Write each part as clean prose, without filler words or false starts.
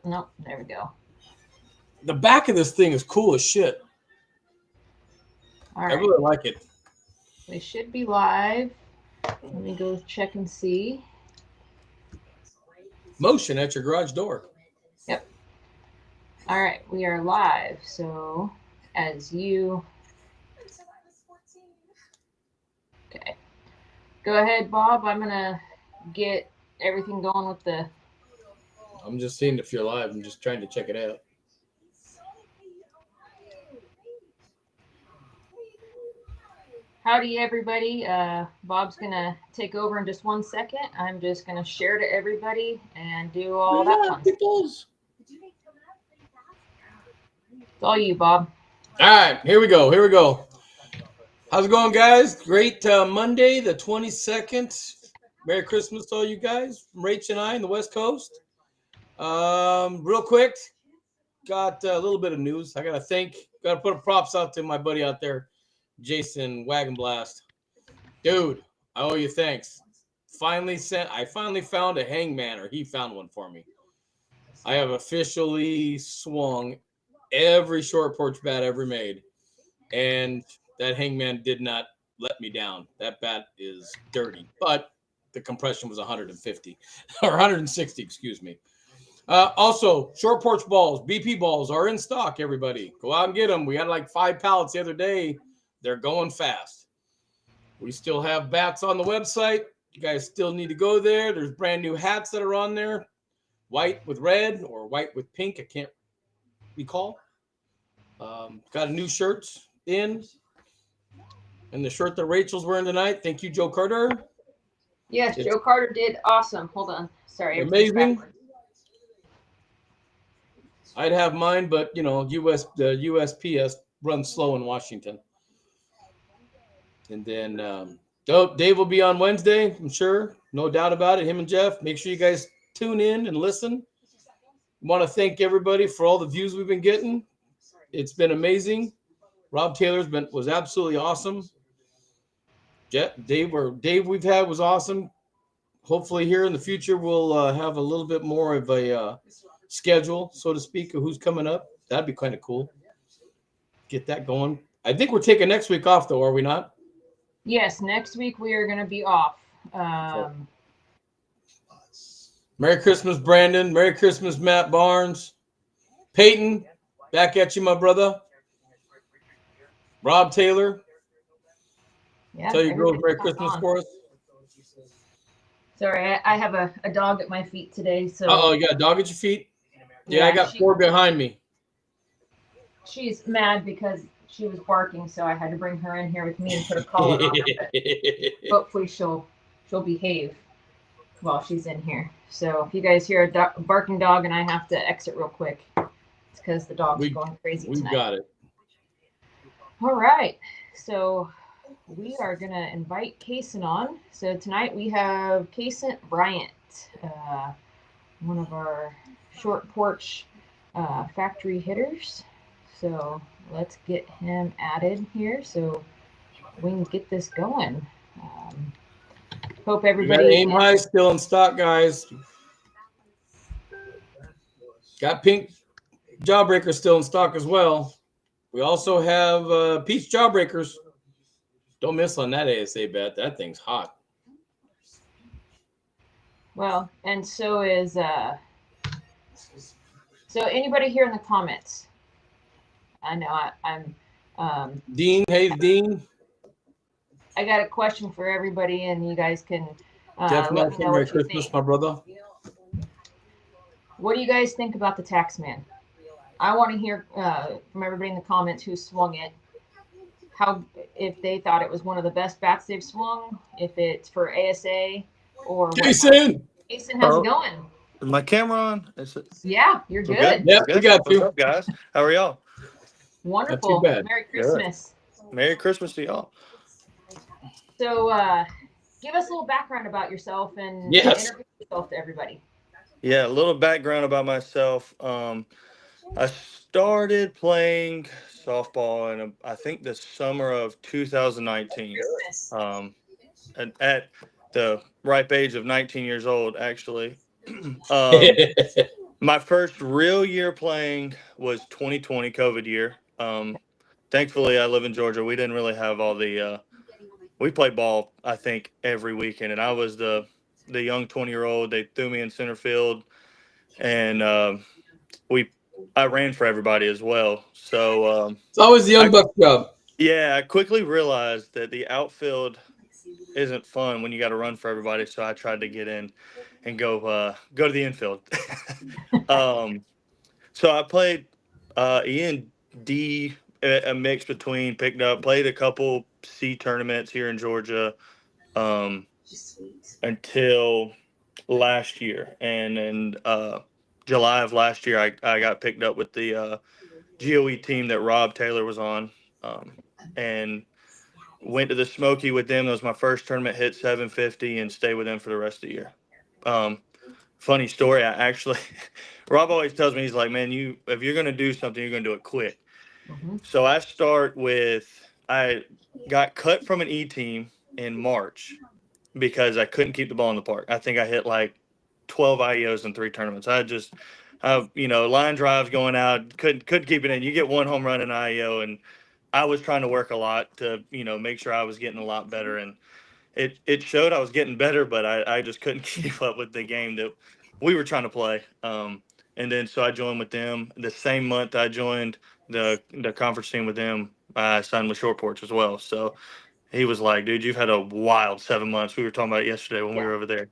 Nope. There we go. The back of this thing is cool as shit. All I right. really like it. We should be live. Let me go check and see. Motion at your garage door. Yep. All right. We are live. So as you. Okay. Go ahead, Bob. I'm going to get everything going with the. I'm just seeing if you're live. I'm just trying to check it out. Howdy, everybody. Bob's going to take over in just 1 second. I'm just going to share to everybody and do all that fun stuff. It's all you, Bob. All right, here we go. How's it going, guys? Great Monday, the 22nd. Merry Christmas to all you guys from Rach and I in the West Coast. Real quick, got a little bit of news. I got to put a props out to my buddy out there, Jason Wagon Blast. Dude, I owe you thanks. I finally found a hangman, or he found one for me. I have officially swung every short porch bat ever made, and that hangman did not let me down. That bat is dirty, but the compression was 150 or 160, excuse me. Also, short porch balls, BP balls are in stock, everybody. Go out and get them. We had like 5 pallets the other day. They're going fast. We still have bats on the website. You guys still need to go there. There's brand new hats that are on there. White with red or white with pink. I can't recall. Got a new shirts in. And the shirt that Rachel's wearing tonight. Thank you, Joe Carter. Yes, Joe Carter did awesome. Hold on. Sorry. Amazing. I'd have mine, but the USPS runs slow in Washington. And then Dave will be on Wednesday, I'm sure. No doubt about it. Him and Jeff. Make sure you guys tune in and listen. Want to thank everybody for all the views we've been getting. It's been amazing. Rob was absolutely awesome. Dave we've had was awesome. Hopefully here in the future we'll have a little bit more of a schedule, so to speak, of who's coming up. That'd be kind of cool. Get that going. I think we're taking next week off, though, are we not? Yes, next week we are going to be off. Merry Christmas, Brandon. Merry Christmas, Matt Barnes. Peyton, back at you, my brother. Rob Taylor. Yeah, tell your girls Merry Christmas for us. Sorry, I have a dog at my feet today. So. Oh, you got a dog at your feet? Yeah, I got 4 behind me. She's mad because she was barking, so I had to bring her in here with me and put a collar on her. Hopefully she'll behave while she's in here. So if you guys hear a barking dog and I have to exit real quick, it's because the dog's going crazy tonight. We got it. All right. So we are going to invite Cason on. So tonight we have Cason Bryant, one of our short porch factory hitters. So let's get him added here so we can get this going. Hope everybody. Aim high still in stock, guys. Got pink jawbreakers still in stock as well. We also have peach jawbreakers. Don't miss on that ASA bet. That thing's hot. Well, and so is so anybody here in the comments? I know I'm Dean. Hey, Dean. I got a question for everybody, and you guys can Jeff let me know Merry what you Christmas, think. my brother. What do you guys think about the Taxman? I want to hear from everybody in the comments who swung it. If they thought it was one of the best bats they've swung, if it's for ASA or Jason. Jason, how's it going? Is my camera on? Yeah, you're good. Okay. Yep, we got you. What's up, guys? How are y'all? Wonderful. Not too bad. Merry Christmas. Good. Merry Christmas to y'all. So, give us a little background about yourself and introduce yourself to everybody. Yeah, a little background about myself. I started playing softball in I think the summer of 2019. At the ripe age of 19 years old, actually. My first real year playing was 2020 COVID year. Thankfully, I live in Georgia. We didn't really have all the. We played ball, I think, every weekend, and I was the young 20-year-old. They threw me in center field, and we I ran for everybody as well. So It's always the young I buck job. yeah, I quickly realized that the outfield isn't fun when you got to run for everybody. So I tried to get in and go to the infield. um, so I played E and D, a mix between. Played a couple C tournaments here in Georgia until last year, and in July of last year, I got picked up with the GOE team that Rob Taylor was on, and went to the Smoky with them. That was my first tournament. Hit 750 and stayed with them for the rest of the year. Um, Funny story. I actually, Rob always tells me, he's like, man, if you're gonna do something, you're gonna do it quick. Mm-hmm. So I got cut from an E team in March because I couldn't keep the ball in the park. I think I hit like 12 IEOs in 3 tournaments. Line drives going out, couldn't keep it in. You get one home run in IEO, and I was trying to work a lot to, make sure I was getting a lot better, and it showed I was getting better, but I just couldn't keep up with the game that we were trying to play. And then so I joined with them the same month I joined the conference team with them. I signed with Short Porch as well. So he was like, "Dude, you've had a wild 7 months." We were talking about it yesterday when we Yeah. were over there.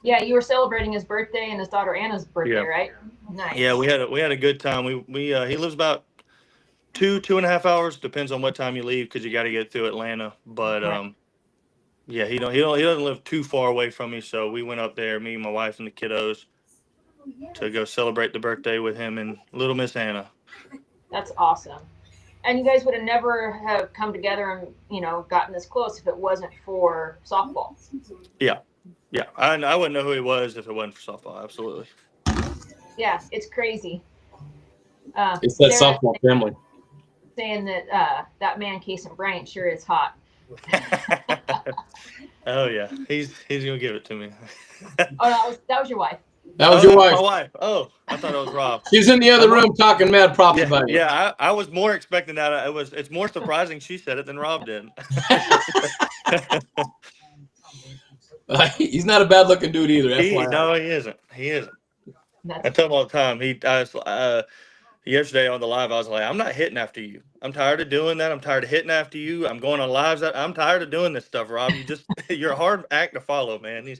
Yeah, you were celebrating his birthday and his daughter Anna's birthday, Yeah, right? yeah, Nice. we had a good time. We he lives about 2.5 hours, depends on what time you leave because you got to get through Atlanta. But Right. yeah, he doesn't live too far away from me, so we went up there, me, my wife, and the kiddos, to go celebrate the birthday with him and little Miss Anna. That's awesome. And you guys would have never have come together and gotten this close if it wasn't for softball. Yeah, yeah, I wouldn't know who he was if it wasn't for softball. Absolutely. Yeah, it's crazy. It's that Sarah softball family. saying that that man Cason Bryant sure is hot. Oh yeah, he's gonna give it to me. Oh, that was your wife. That was Oh, your that's wife. my wife. Oh, I thought it was Rob. She's in the other I'm room talking mad props Yeah, about you. yeah. I was more expecting that. It's more surprising she said it than Rob did. He's not a bad looking dude either. FYI. No, he isn't. He isn't. That's I tell him all the time. Yesterday on the live, I was like, I'm not hitting after you. I'm tired of doing that. I'm tired of hitting after you. I'm going on lives. I'm tired of doing this stuff, Rob. You're a hard act to follow, man.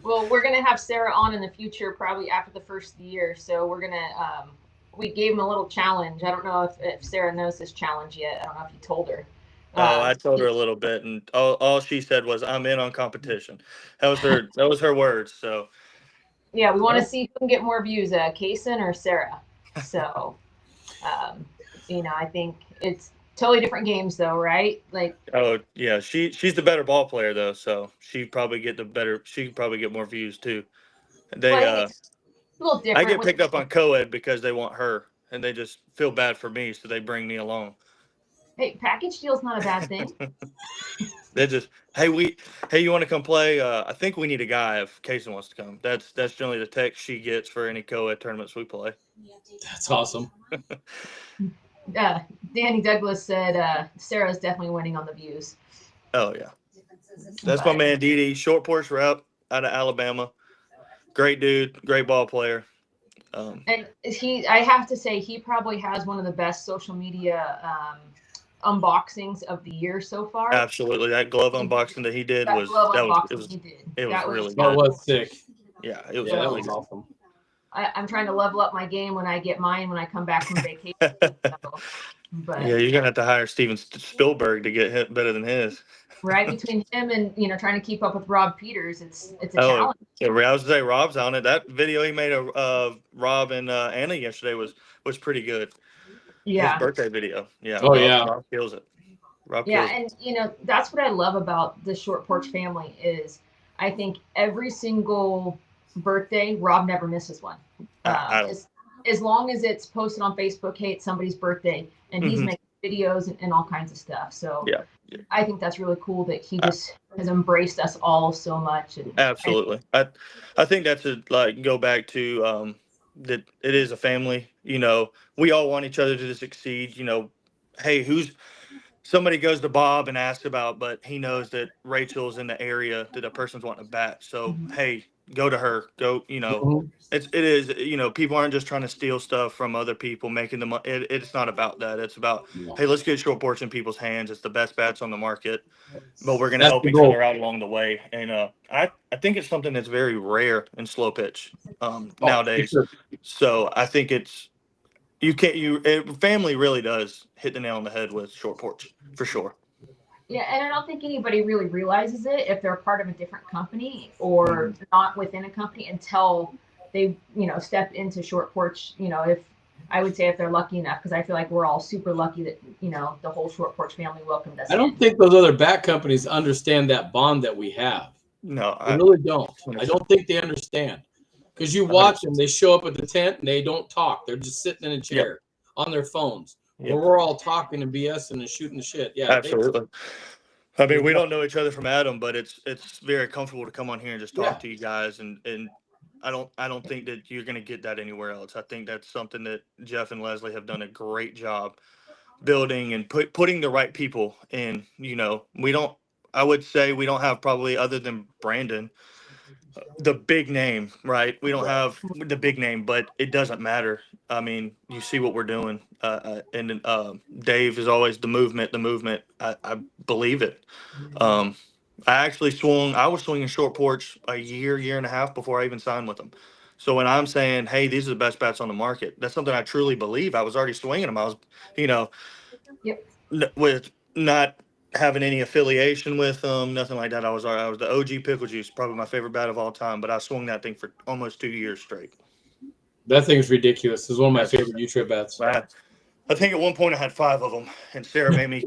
well, we're gonna have Sarah on in the future, probably after the first year. So we're gonna we gave him a little challenge. I don't know if Sarah knows this challenge yet. I don't know if you told her. Oh, Um, I told her a little bit, and all she said was, "I'm in on competition." That was her words. So yeah, we want to Well, see who can get more views, Cason or Sarah. So, um, I think it's totally different games, though, right? Like, oh yeah, she's the better ball player though, so she probably get the better. She could probably get more views too. well, They I think it's a little I different get with. picked up on co-ed because they want her, and they just feel bad for me, so they bring me along. Hey, package deal's not a bad thing. They just, hey, you want to come play? I think we need a guy if Cason wants to come. That's generally the text she gets for any co-ed tournaments we play. that's awesome. Danny Douglas said Sarah's definitely winning on the views, Oh yeah, that's my but man Didi, short porch rep out of Alabama. Great dude, great ball player. and I have to say, he probably has one of the best social media unboxings of the year so far. Absolutely, that glove unboxing that he did That was glove that was it unboxing was he did. it was That really was That good. was sick. Yeah, it was Yeah, that really was awesome. I'm trying to level up my game when I get mine when I come back from vacation. good. So, but Yeah, you're gonna have to hire Steven Spielberg to get hit better than his. right between him and trying to keep up with Rob Peters, it's a Oh, challenge. yeah, I was say Rob's on it. That video he made of Rob and Anna yesterday was pretty good. His Yeah, birthday video. Yeah, Oh Rob yeah. Rob kills it. Rob yeah, kills it. and that's what I love about the Short Porch family is I think every single birthday Rob never misses one. I don't. As long as it's posted on Facebook, hey, it's somebody's birthday, and he's Hmm. making videos and all kinds of stuff. So Yeah. I think that's really cool that he just has embraced us all so much. And Absolutely. I think that's go back to that it is a family. We all want each other to succeed. Hey, somebody goes to Bob and asks about, but he knows that Rachel's in the area that a person's wanting to bat. So hey, go to her. Go. It is. People aren't just trying to steal stuff from other people, making them. It's not about that. It's about, hey, let's get short porch in people's hands. It's the best bats on the market, but we're going to That's help the each goal. other out along the way. And I think it's something that's very rare in slow pitch nowadays. Sure. So I think family really does hit the nail on the head with short porch for sure. Yeah, and I don't think anybody really realizes it if they're part of a different company or not within a company until they, step into short porch. If I would say if they're lucky enough, because I feel like we're all super lucky that the whole short porch family welcomed us. I don't think those other bat companies understand that bond that we have. No, I really don't. I don't think they understand. Because you watch them, they show up at the tent and they don't talk. They're just sitting in a chair on their phones. Where we're all talking and BSing and shooting the shit. Yeah, absolutely. I mean, we don't know each other from Adam, but it's very comfortable to come on here and just talk to you guys. And I don't think that you're going to get that anywhere else. I think that's something that Jeff and Leslie have done a great job building and putting the right people in. I would say we don't have, probably other than Brandon, the big name, right? We don't have the big name, but it doesn't matter. I mean, you see what we're doing. And Dave is always the movement. I believe it. I was swinging short porch a year and a half before I even signed with them. So when I'm saying, hey, these are the best bats on the market, that's something I truly believe. I was already swinging them. I was, with not having any affiliation with them, nothing like that. I was the OG Pickle Juice, probably my favorite bat of all time, but I swung that thing for almost 2 years straight. That thing's ridiculous. It's one of my favorite U-Trip bats. I think at one point I had 5 of them, and Sarah made me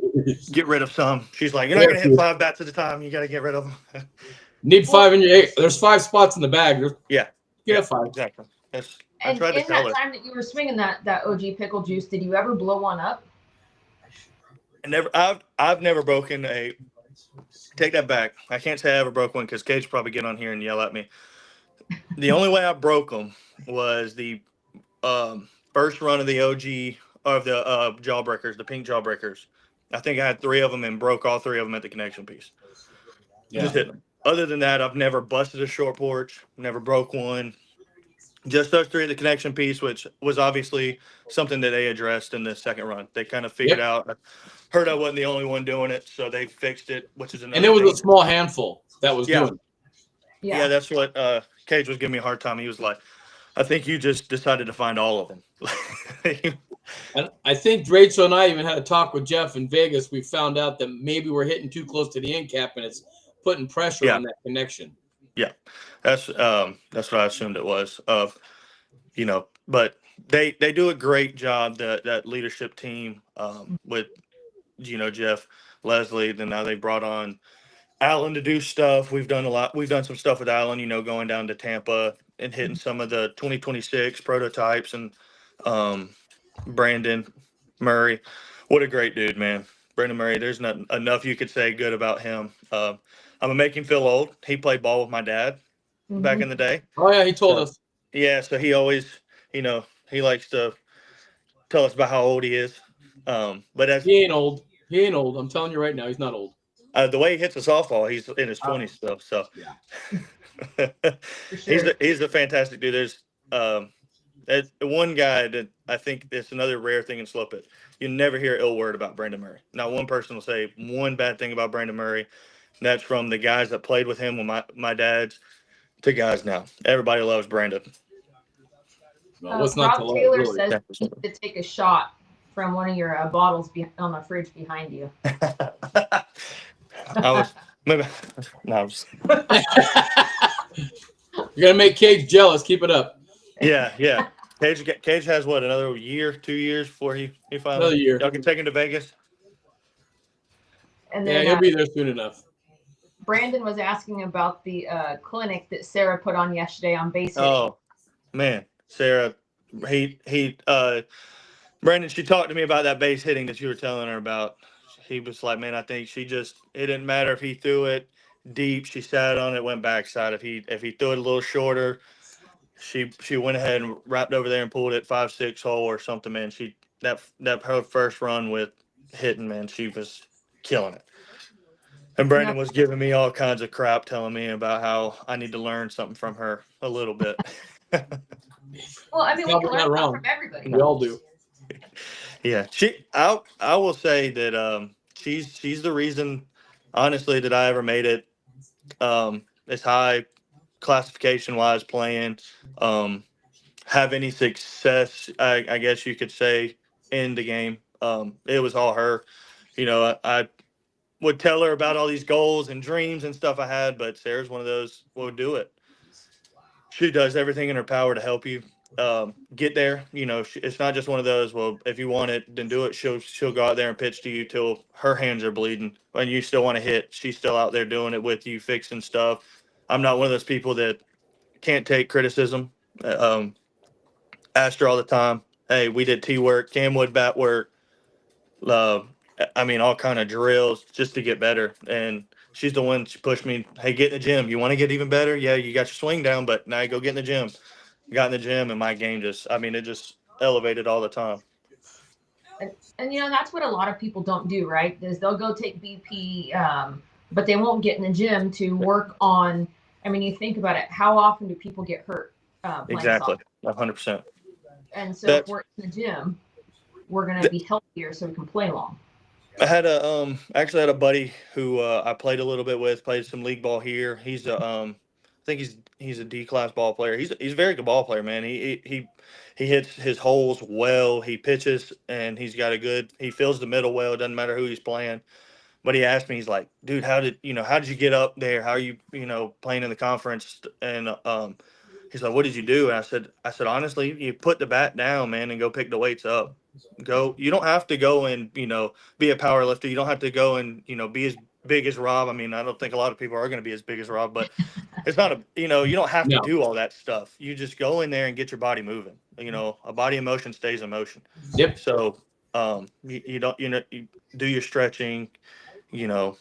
get rid of some. She's like, "You're not going to hit 5 bats at a time. You got to get rid of them." Need 5 in your 8. There's 5 spots in the bag. Yeah. Get 5. Exactly. And in that time that you were swinging that OG Pickle Juice, did you ever blow one up? I've never broken a. Take that back. I can't say I ever broke one because Cage probably get on here and yell at me. The only way I broke them was the first run of the OG of the jawbreakers, the pink jawbreakers. I think I had 3 of them and broke all 3 of them at the connection piece. Just hit them. Other than that, I've never busted a short porch, never broke one. Just those 3 at the connection piece, which was obviously something that they addressed in the second run. They kind of figured out. I heard I wasn't the only one doing it, so they fixed it, which is another. And it was a small handful that was doing it. Yeah, that's what Cage was giving me a hard time. He was like, I think you just decided to find all of them. And I think Rachel and I even had a talk with Jeff in Vegas. We found out that maybe we're hitting too close to the end cap and it's putting pressure on that connection. Yeah, that's what I assumed it was. But they do a great job. That leadership team with Jeff, Leslie. Then now they brought on Alan to do stuff. We've done a lot. We've done some stuff with Alan. Going down to Tampa and hitting some of the 2026 prototypes and Brandon Murray. What a great dude, man. Brandon Murray. There's not enough you could say good about him. I'm gonna make him feel old. He played ball with my dad back in the day. Oh yeah, he told us. Yeah, so he always, he likes to tell us about how old he is. But he ain't old. He ain't old. I'm telling you right now, he's not old. The way he hits a softball, he's in his 20s still. So yeah, he's a fantastic dude. There's one guy that I think it's another rare thing in slow pitch. You never hear ill word about Brandon Murray. Not one person will say one bad thing about Brandon Murray. That's from the guys that played with him when my dad's to guys now. Everybody loves Brandon. Rob Taylor really says you need to take a shot from one of your bottles on the fridge behind you. You're gonna make Cage jealous. Keep it up. Yeah. Cage has what, another year, 2 years before he finally. Another year. Y'all can take him to Vegas. And then, he'll be there soon enough. Brandon was asking about the clinic that Sarah put on yesterday on base hitting. Oh man, Sarah, the Brandon, she talked to me about that base hitting that you were telling her about. He was like, man, I think it didn't matter if he threw it deep, she sat on it, went backside. If he threw it a little shorter, she went ahead and wrapped over there and pulled it 5-6 hole or something, man. That her first run with hitting, man, she was killing it. And Brandon was giving me all kinds of crap, telling me about how I need to learn something from her a little bit. Well, I mean, we can learn something from everybody. We all do. Yeah, I will say that she's the reason, honestly, that I ever made it as high classification wise playing, have any success. I guess you could say in the game. It was all her. I would tell her about all these goals and dreams and stuff I had, but Sarah's one of those will do it. She does everything in her power to help you get there. It's not just one of those. Well, if you want it, then do it. She'll go out there and pitch to you till her hands are bleeding, and you still want to hit. She's still out there doing it with you, fixing stuff. I'm not one of those people that can't take criticism. Asked her all the time, "Hey, we did tee work, camwood bat work. Uh, I mean, all kind of drills just to get better." And she's the one she pushed me. Hey, get in the gym. You want to get even better? Yeah, you got your swing down, but now you go get in the gym. Got in the gym, and my game it just elevated all the time. And that's what a lot of people don't do, right? Is they'll go take BP, but they won't get in the gym to work on. I mean, you think about it. How often do people get hurt? Exactly, 100%. And so if we're in the gym, we're going to be healthier so we can play long. I had actually had a buddy who I played a little bit with, played some league ball here. He's I think he's a D-class ball player. He's a very good ball player, man. He hits his holes well. He pitches and he fills the middle well. It doesn't matter who he's playing. But he asked me, he's like, dude, how did you get up there? How are you, playing in the conference? And he's like, what did you do? And I said, honestly, you put the bat down, man, and go pick the weights up. You don't have to go and, be a power lifter. You don't have to go and, be as big as Rob. I mean, I don't think a lot of people are going to be as big as Rob, but it's not you don't have to do all that stuff. You just go in there and get your body moving. A body in motion stays in motion. Yep. So, you do your stretching, you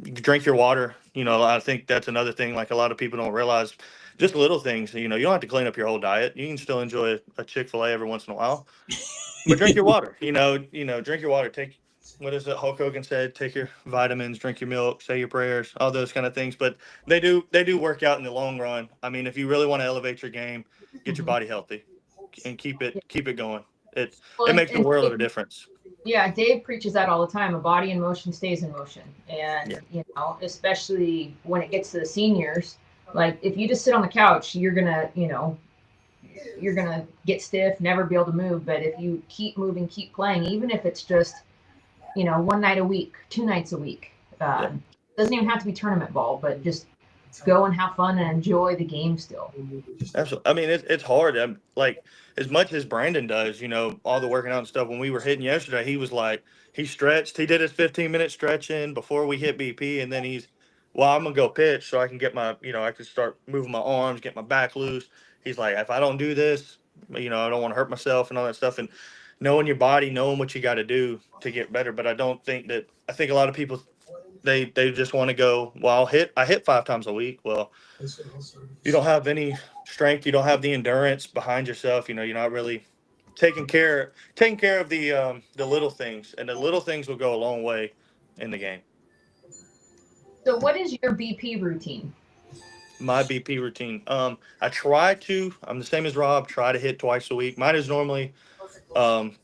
drink your water. I think that's another thing. Like a lot of people don't realize, just little things. You don't have to clean up your whole diet. You can still enjoy a Chick-fil-A every once in a while, but drink your water. Drink your water. Take, what is it Hulk Hogan said? Take your vitamins, drink your milk, say your prayers, all those kind of things. But they do work out in the long run. I mean, if you really want to elevate your game, get your body healthy and keep it going. It makes the world of a difference. Yeah, Dave preaches that all the time. A body in motion stays in motion. And, especially when it gets to the seniors, like if you just sit on the couch, you're going to get stiff, never be able to move. But if you keep moving, keep playing, even if it's just, one night a week, 2 nights a week, doesn't even have to be tournament ball, but just go and have fun and enjoy the game still. Absolutely. I mean, it's hard. Like, as much as Brandon does, all the working out and stuff. When we were hitting yesterday, he was like, he stretched. He did his 15-minute stretching before we hit BP, and then I'm gonna go pitch so I can get my, I can start moving my arms, get my back loose. He's like, if I don't do this, I don't want to hurt myself and all that stuff. And knowing your body, knowing what you got to do to get better. But I think a lot of people, they just want to go, well, I hit 5 times a week. Well, you don't have any strength. You don't have the endurance behind yourself. You're not really taking care of the little things, and the little things will go a long way in the game. So what is your BP routine? My BP routine. I'm the same as Rob, try to hit twice a week. Mine is normally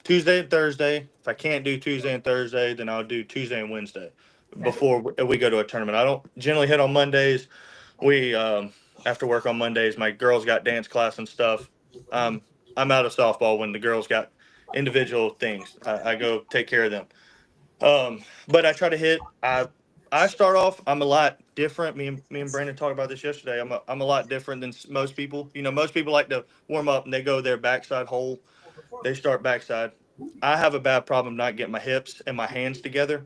Tuesday and Thursday. If I can't do Tuesday and Thursday, then I'll do Tuesday and Wednesday before we go to a tournament. I don't generally hit on Mondays. We after work on Mondays, my girls got dance class and stuff. I'm out of softball when the girls got individual things. I go take care of them. But I try to hit. I start off. I'm a lot different. Me and Brandon talked about this yesterday. I'm a lot different than most people. Most people like to warm up and they go their backside hole. They start backside. I have a bad problem not getting my hips and my hands together.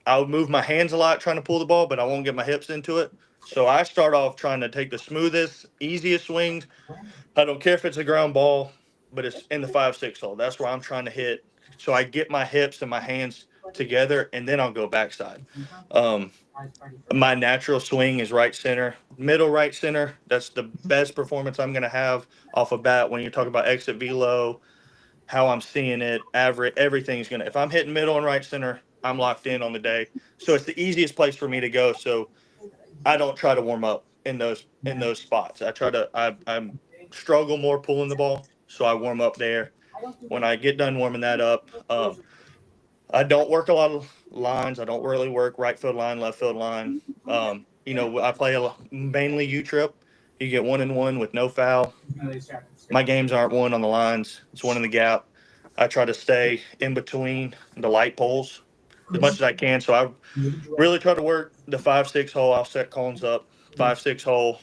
I would move my hands a lot trying to pull the ball, but I won't get my hips into it. So I start off trying to take the smoothest, easiest swings. I don't care if it's a ground ball. but it's in the 5-6 hole. That's where I'm trying to hit. So I get my hips and my hands together, and then I'll go backside. My natural swing is right center, middle right center. That's the best performance I'm going to have off a bat. When you talk about exit velo, how I'm seeing it, average, everything's going to, if I'm hitting middle and right center, I'm locked in on the day. So it's the easiest place for me to go. So I don't try to warm up in those spots. I struggle more pulling the ball. So I warm up there. When I get done warming that up, I don't work a lot of lines. I don't really work right field line, left field line. I play mainly U trip. You get 1-1 with no foul. My games aren't one on the lines. It's one in the gap. I try to stay in between the light poles as much as I can. So I really try to work the 5-6 hole. I'll set cones up, 5-6 hole,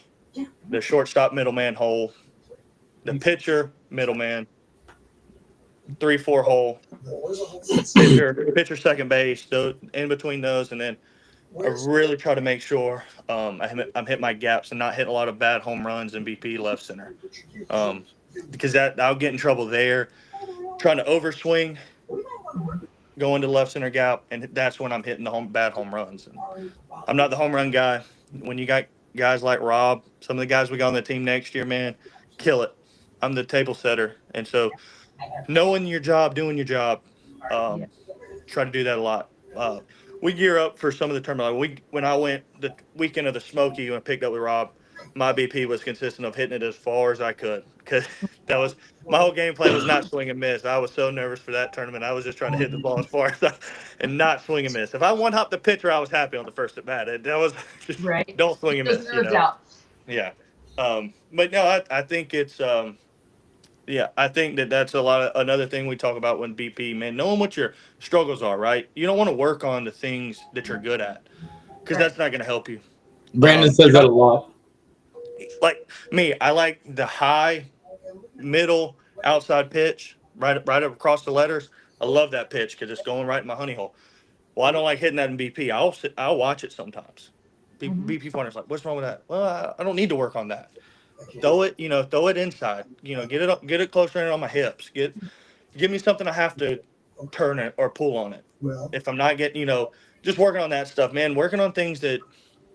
the shortstop middleman hole, the pitcher middleman, 3-4 hole, pitcher second base, in between those, and then I really try to make sure I'm hitting my gaps and not hitting a lot of bad home runs and BP left center, because I'll get in trouble there, trying to overswing, going to the left center gap, and that's when I'm hitting the bad home runs. And I'm not the home run guy. When you got guys like Rob, some of the guys we got on the team next year, man, kill it. I'm the table setter, and so knowing your job, doing your job, try to do that a lot. We gear up for some of the tournament. When I went the weekend of the Smoky, when I picked up with Rob, my BP was consistent of hitting it as far as I could, because that was my whole game plan was not swing and miss. I was so nervous for that tournament. I was just trying to hit the ball as far as and not swing and miss. If I one hopped the pitcher, I was happy on the first at bat. That was just Right. don't swing and miss. Out. Yeah. But no, I think it's yeah, I think that's another thing we talk about when BP, man, knowing what your struggles are, right? You don't want to work on the things that you're good at, because that's not going to help you. Brandon says that a lot. Like me, I like the high, middle, outside pitch, right across the letters. I love that pitch because it's going right in my honey hole. Well, I don't like hitting that in BP. I'll watch it sometimes. BP partner's like, what's wrong with that? Well, I don't need to work on that. Throw it inside. Get it closer in on my hips. Give me something I have to turn it or pull on it. If I'm not getting, just working on that stuff, man. Working on things that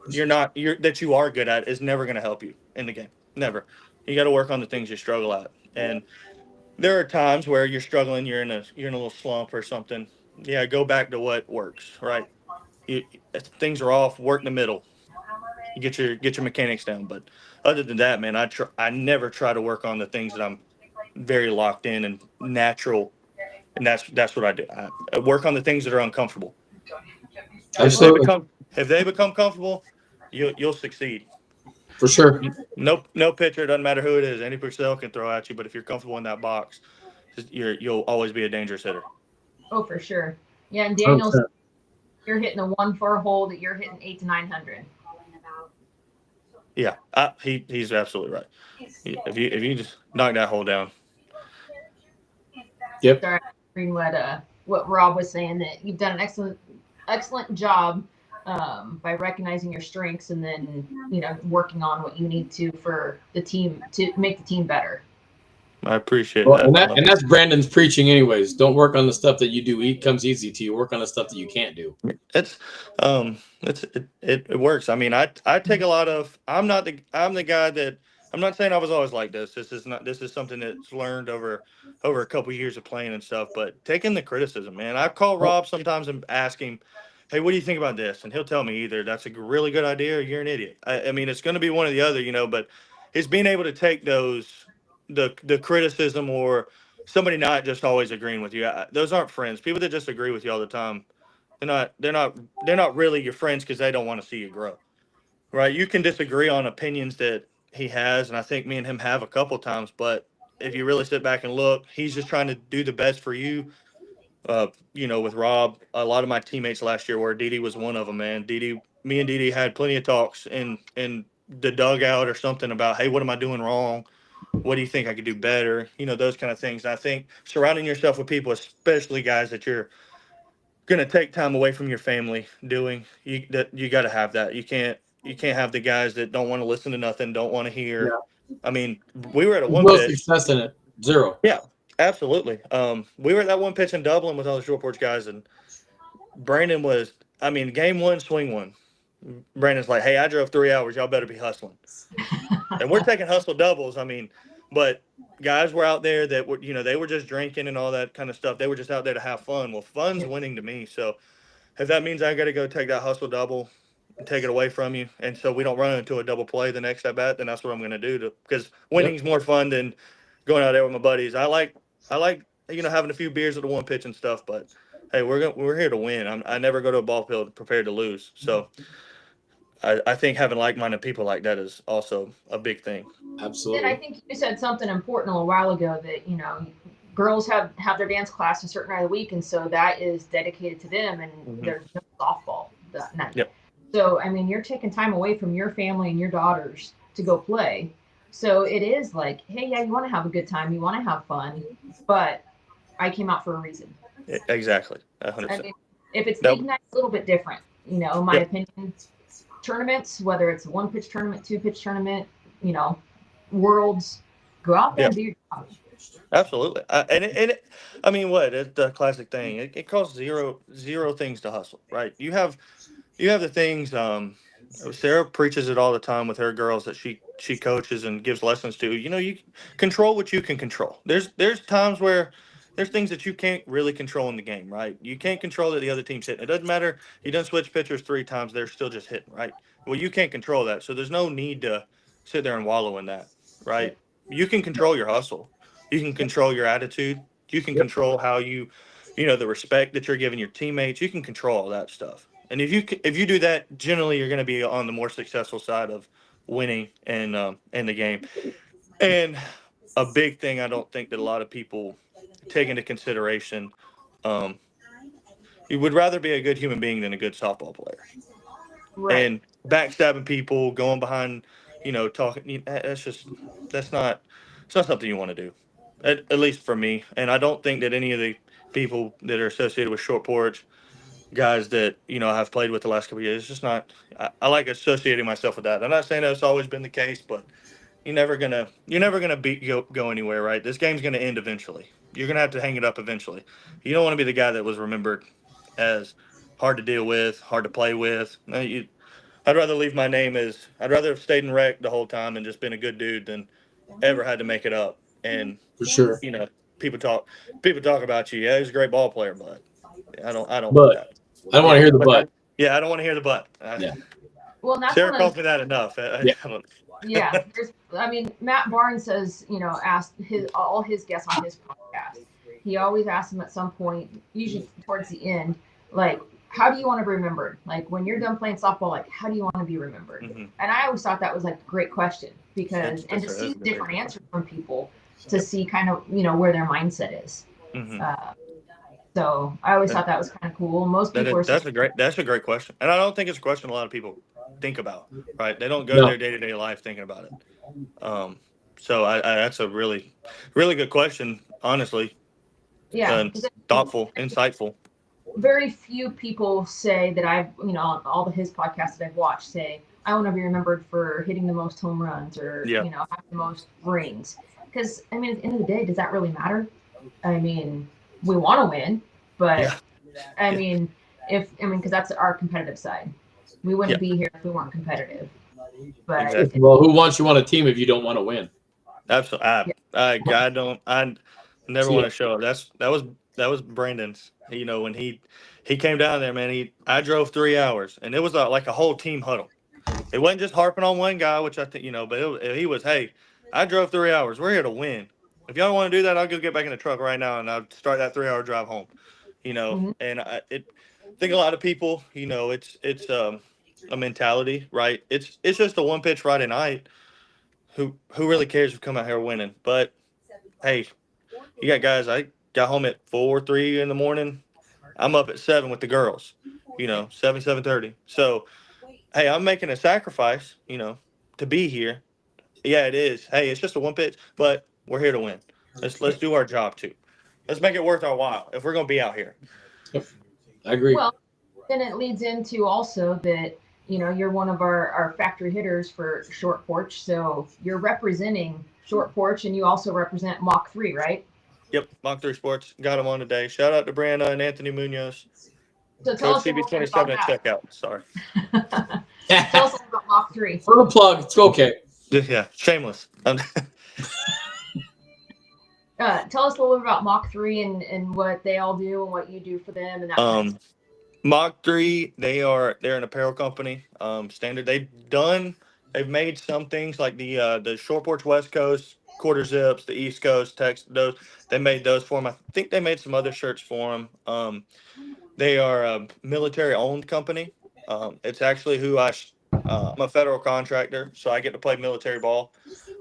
that you are good at is never going to help you in the game. Never. You got to work on the things you struggle at. And there are times where you're struggling. You're in a little slump or something. Yeah, go back to what works. Right. If things are off, work in the middle. You get your mechanics down. But other than that, man, I never try to work on the things that I'm very locked in and natural, and that's what I do. I work on the things that are uncomfortable. If they become comfortable, you'll succeed. For sure. No pitcher, doesn't matter who it is, any Purcell can throw at you. But if you're comfortable in that box, you'll always be a dangerous hitter. Oh, for sure. Yeah, and Daniel's, you're hitting a 1-4 hole that you're hitting 800 to 900. Yeah, he's absolutely right. If you just knock that hole down. Yep. Sorry, what Rob was saying, that you've done an excellent job by recognizing your strengths and then working on what you need to for the team to make the team better. I appreciate that. And that's Brandon's preaching anyways. Don't work on the stuff that you do. It comes easy to you. Work on the stuff that you can't do. It works. I mean, I take a lot of, I'm the guy that, I'm not saying I was always like this. This is something that's learned over a couple of years of playing and stuff, but taking the criticism, man. I call Rob sometimes and ask him, hey, what do you think about this? And he'll tell me either that's a really good idea or you're an idiot. I mean, it's going to be one or the other, but it's being able to take the criticism or somebody not just always agreeing with you. Those aren't friends. People that just agree with you all the time, they're not really your friends, because they don't want to see you grow. Right? You can disagree on opinions that he has, and I think me and him have a couple times, but if you really sit back and look, he's just trying to do the best for you. With Rob, a lot of my teammates last year were, Didi was one of them, man. Me and Didi had plenty of talks in the dugout or something about, hey, what am I doing wrong? What do you think I could do better? Those kind of things. And I think surrounding yourself with people, especially guys that you're going to take time away from your family doing, you got to have that. You can't have the guys that don't want to listen to nothing, don't want to hear. Yeah. I mean, we were at a one pitch. Success in it. Zero. Yeah, absolutely. We were at that one pitch in Dublin with all the short porch guys, and Brandon was, I mean, game one, swing one. Brandon's like, hey, I drove 3 hours. Y'all better be hustling. And we're taking hustle doubles. I mean, but guys were out there that were, they were just drinking and all that kind of stuff. They were just out there to have fun. Well, fun's winning to me. So if that means I got to go take that hustle double and take it away from you, and so we don't run into a double play the next at bat, then that's what I'm going to do. Because winning's more fun than going out there with my buddies. I like having a few beers at the one pitch and stuff. But hey, we're here to win. I never go to a ball field prepared to lose. So I think having like-minded people like that is also a big thing. Absolutely. And I think you said something important a while ago that, girls have their dance class a certain night of the week, and so that is dedicated to them, and there's no softball that night. Yep. So, I mean, you're taking time away from your family and your daughters to go play. So it is like, hey, yeah, you want to have a good time, you want to have fun, but I came out for a reason. Exactly. 100%. I mean, if it's league night, a little bit different, in my opinion. Tournaments, whether it's a one-pitch tournament, two-pitch tournament, worlds, go out there and do your job. Absolutely. I mean, it's the classic thing. It costs zero things to hustle, right? You have the things. Sarah preaches it all the time with her girls that she coaches and gives lessons to. You control what you can control. There's times where there's things that you can't really control in the game, right? You can't control that the other team's hitting. It doesn't matter. You done switch pitchers 3 times, they're still just hitting, right? Well, you can't control that, so there's no need to sit there and wallow in that, right? You can control your hustle. You can control your attitude. You can control how the respect that you're giving your teammates. You can control all that stuff. And if you do that, generally you're going to be on the more successful side of winning and in the game. And a big thing I don't think that a lot of people take into consideration, you would rather be a good human being than a good softball player. Right. And backstabbing people, going behind, talking, it's not something you want to do. At least for me. And I don't think that any of the people that are associated with short porch, guys that I have played with the last couple of years, it's just not. I like associating myself with that. I'm not saying that's always been the case, but you're never gonna go anywhere, right? This game's gonna end eventually. You're gonna have to hang it up eventually. You don't want to be the guy that was remembered as hard to deal with, hard to play with. I'd rather leave my name as I'd rather have stayed in rec the whole time and just been a good dude than ever had to make it up. And for sure, people talk about you. Yeah, he's a great ball player, but I don't but want that. I don't want to hear the but. I don't want to hear the but. Well, that's Sarah calls me that enough. Yeah. Matt Barnes says, asked all his guests on his podcast. He always asks them at some point, usually towards the end, like, how do you want to be remembered? Like, when you're done playing softball, like, how do you want to be remembered? Mm-hmm. And I always thought that was like a great question because, and to see different answers from people to see kind of, where their mindset is. Mm-hmm. So I always thought that was kind of cool. Most people that's a great question. And I don't think it's a question a lot of people think about, right? They don't go their day-to-day life thinking about it. So that's a really, really good question, honestly. Yeah. Thoughtful, insightful. Very few people say that I've, all his podcasts that I've watched say, I want to be remembered for hitting the most home runs or, have the most rings. Because, at the end of the day, does that really matter? We want to win, but because that's our competitive side. We wouldn't be here if we weren't competitive. But exactly. Well, who wants you on a team if you don't want to win? Absolutely. I never want to show up. That was Brandon's. When he came down there, man, I drove 3 hours, and it was like a whole team huddle. It wasn't just harping on one guy, which I think, but he was, hey, I drove 3 hours. We're here to win. If y'all want to do that, I'll go get back in the truck right now, and I'll start that 3-hour drive home. Mm-hmm. And I think a lot of people, it's a mentality, right? It's just a one-pitch Friday night. Who really cares if you come out here winning? But hey, you got guys. I got home at 3 in the morning. I'm up at 7 with the girls. 7:30. So hey, I'm making a sacrifice. To be here. Yeah, it is. Hey, it's just a one pitch, but we're here to win. Let's do our job too. Let's make it worth our while if we're going to be out here. Yep. I agree. Well, then it leads into also that, you're one of our factory hitters for short porch. So you're representing Short Porch, and you also represent Mach 3, right? Yep, Mach 3 Sports. Got them on today. Shout out to Brianna and Anthony Munoz. So tell Code us a little bit about CB27 at checkout. Sorry. that. Tell us a little about Mach 3. For the plug, it's okay. Yeah, shameless. Tell us a little bit about Mach 3 and what they all do and what you do for them and that kind of stuff. Mach 3, they're an apparel company. Standard. They've made some things like the Short Porch West Coast, quarter zips, the East Coast, Texas, those. They made those for them. I think they made some other shirts for them. They are a military owned company. It's actually I'm a federal contractor, so I get to play military ball.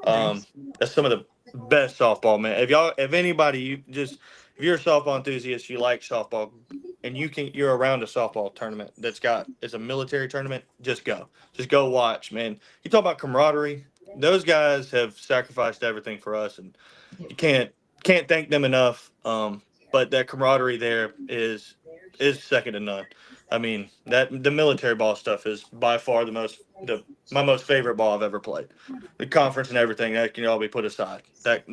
That's some of the best softball, man. If anybody, if you're a softball enthusiast, you like softball, and you're around a softball tournament it's a military tournament, just go watch, man. You talk about camaraderie. Those guys have sacrificed everything for us, and you can't thank them enough. But that camaraderie there is second to none. I mean, that the military ball stuff is by far my most favorite ball I've ever played. The conference and everything that can all be put aside. That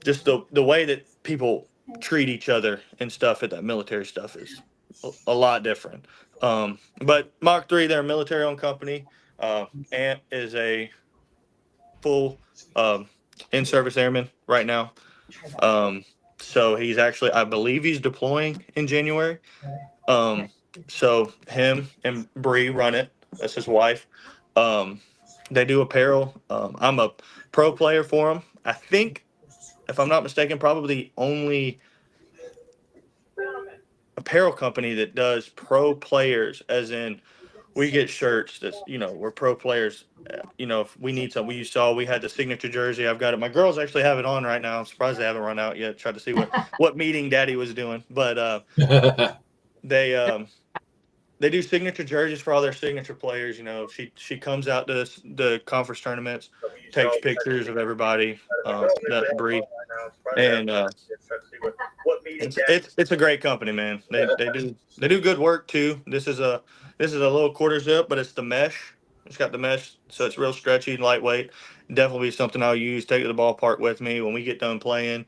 just the way that people treat each other and stuff at that military stuff is a lot different. But Mach 3, they're a military owned company. Ant is a full in service airman right now. So he's actually, I believe he's deploying in January. So him and Bree run it. That's his wife. They do apparel. I'm a pro player for them. I think, if I'm not mistaken, probably the only apparel company that does pro players, as in we get shirts that's, we're pro players. If we need some, you saw we had the signature jersey. I've got it. My girls actually have it on right now. I'm surprised they haven't run out yet. Tried to see what meeting Daddy was doing, but they do signature jerseys for all their signature players. She comes out to the conference tournaments, takes pictures of everybody. That's Bree, and it's a great company, man. They do good work too. This is a little quarter zip, but it's the mesh. It's got the mesh, so it's real stretchy and lightweight. Definitely something I'll use. Take it to the ballpark with me when we get done playing,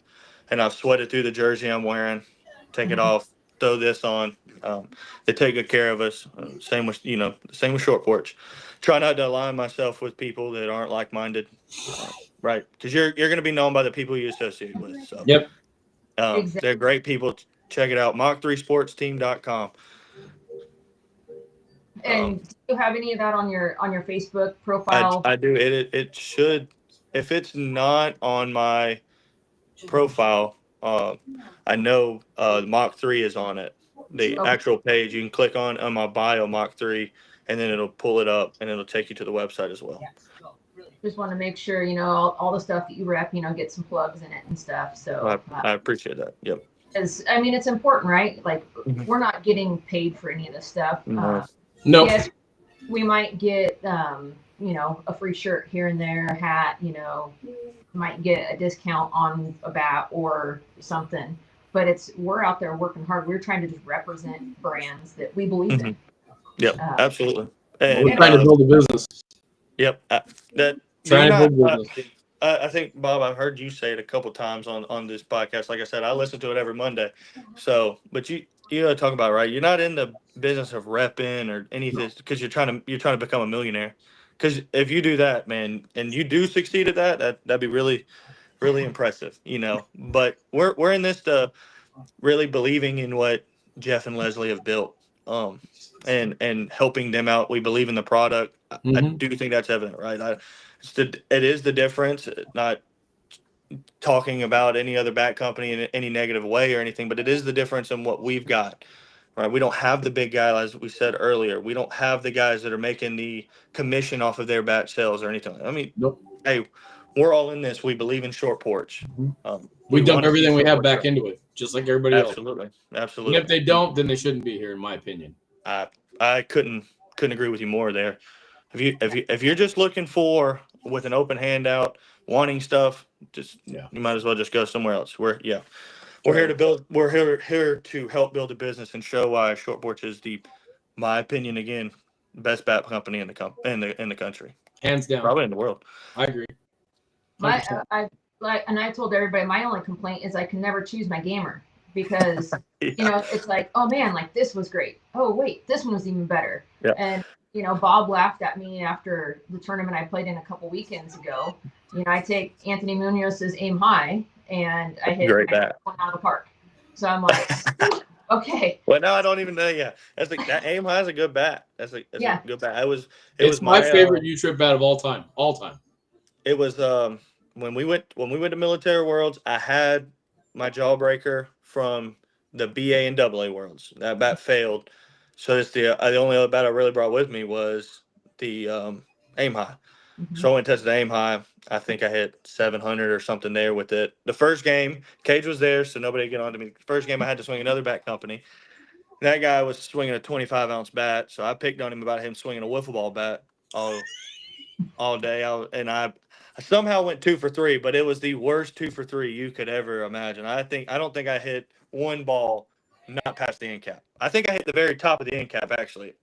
and I've sweated through the jersey I'm wearing. Take it off, throw this on. They take good care of us. Same with Short Porch. Try not to align myself with people that aren't like minded, right? Because you're going to be known by the people you associate with. So Yep. Exactly. They're great people. Check it out. Mach3sportsteam.com. And do you have any of that on your Facebook profile? I do. It should. If it's not on my profile, I know Mach 3 is on it. The actual page you can click on my bio, Mach 3, and then it'll pull it up and it'll take you to the website as well. Just want to make sure all the stuff that you rep, get some plugs in it and stuff. So I appreciate that. Yep. It's important, right? Like we're not getting paid for any of this stuff. No. Yes, we might get a free shirt here and there, a hat, might get a discount on a bat or something. But we're out there working hard. We're trying to just represent brands that we believe in. Yep, absolutely. We're trying to build a business. Yep. Trying to build a business. I think, Bob, I've heard you say it a couple times on this podcast. Like I said, I listen to it every Monday. So, but you talk about, right? You're not in the business of repping or anything because you're trying to become a millionaire. Because if you do that, man, and you do succeed at that'd be really, really impressive, But we're in this to really believing in what Jeff and Leslie have built, and helping them out. We believe in the product. I do think that's evident, right? It is the difference. Not talking about any other bat company in any negative way or anything, but it is the difference in what we've got. Right, we don't have the big guy, as we said earlier. We don't have the guys that are making the commission off of their bat sales or anything. I mean, Hey, we're all in this. We believe in Short Porch. We dump everything we have back into it, just like everybody else. Absolutely. And if they don't, then they shouldn't be here, in my opinion. I couldn't agree with you more there. If you're just looking for with an open hand out, wanting stuff, you might as well just go somewhere else. We're here to build. We're here to help build a business and show why Short Porch is my opinion again, best bat company in the country, hands down, probably in the world. I agree. My 100%. I told everybody my only complaint is I can never choose my gamer because Yeah. it's like, oh man, like this was great. Oh wait, this one was even better. Yeah. And Bob laughed at me after the tournament I played in a couple weekends ago. I take Anthony Munoz's aim high and I hit Great my bat. one out of the park. So I'm like, okay, Well, now I don't even know. Yeah, that aim high is a good bat. That's a yeah. good bat. It It's was my my favorite U-trip bat of all time. All time. it was when we went to Military Worlds. I had my jawbreaker from the BA and AA Worlds. That bat failed, so it's the only other bat I really brought with me was the aim high. Mhm. So I went and tested aim high. I think I hit 700 or something there with it. The first game, Cage was there, so nobody get on to me. First game, I had to swing another bat company. That guy was swinging a 25-ounce bat, so I picked on him about him swinging a wiffle ball bat all day. I somehow went 2 for 3, but it was the worst 2 for 3 you could ever imagine. I don't think I hit one ball not past the end cap. I think I hit the very top of the end cap actually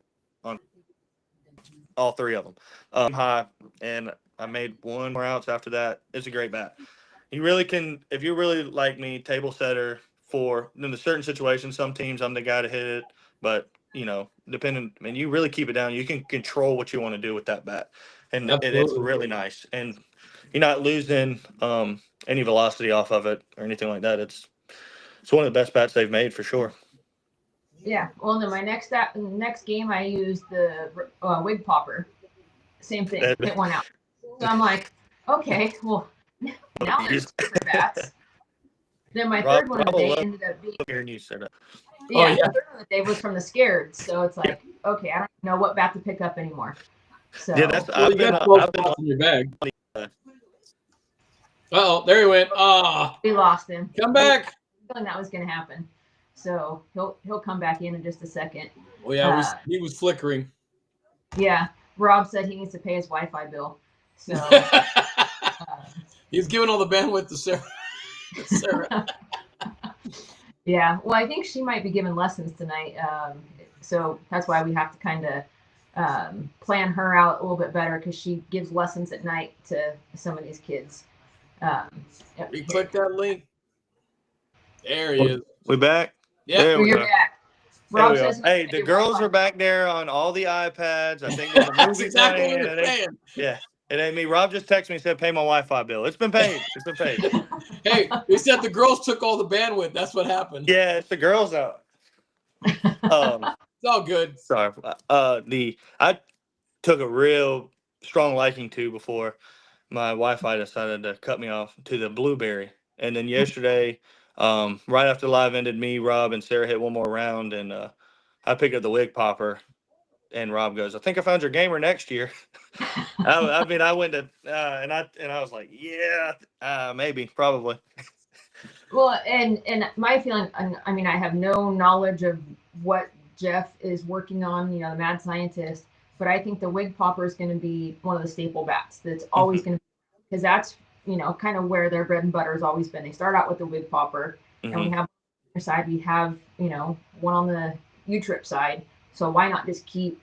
on all 3 of them. High, and I made one more outs after that. It's a great bat. You really can, if you're really like me, table setter for in the certain situations. Some teams, I'm the guy to hit it, but depending, I mean, you really keep it down. You can control what you want to do with that bat, and it's Absolutely. really nice. And you're not losing any velocity off of it or anything like that. It's one of the best bats they've made for sure. Yeah. Well, then my next game I used the wig popper. Same thing. Hit one out. So I'm like, okay, well, now there's 2 bats. Then my third one of the day ended up being. Hearing you say that. Yeah, the third one of the day was from the Scareds. So it's like, okay, I don't know what bat to pick up anymore. So Yeah, I've been in your bag. Uh-oh, there he went. we lost him. Come back. Feeling that was going to happen. So he'll come back in just a second. Oh yeah, he was flickering. Yeah, Rob said he needs to pay his Wi-Fi bill. So he's giving all the bandwidth to Sarah. Yeah, well, I think she might be giving lessons tonight. So that's why we have to kind of plan her out a little bit better because she gives lessons at night to some of these kids. You click that link. There he is. We back? Yeah, there we you're go. back. Rob says, hey, the girls are back there on all the iPads. I think there's a movie exactly playing. what you're saying. Yeah, it ain't me. Rob just texted me and said, "Pay my Wi-Fi bill." It's been paid. It's been paid. Hey, he said the girls took all the bandwidth. That's what happened. Yeah, it's the girls out. It's all good. Sorry. I took a real strong liking to before my Wi-Fi decided to cut me off to the Blueberry, and then yesterday, right after live ended, me, Rob, and Sarah hit one more round, and I picked up the wig popper, and Rob goes, "I think I found your gamer next year." I mean, I went to and I was like, "Yeah, maybe, probably." Well, and my feeling, I mean, I have no knowledge of what Jeff is working on, the mad scientist, but I think the wig popper is going to be one of the staple bats that's always going to be, because that's, kind of where their bread and butter has always been. They start out with the wig popper, and we have on the side, we have, one on the U-trip side. So why not just keep,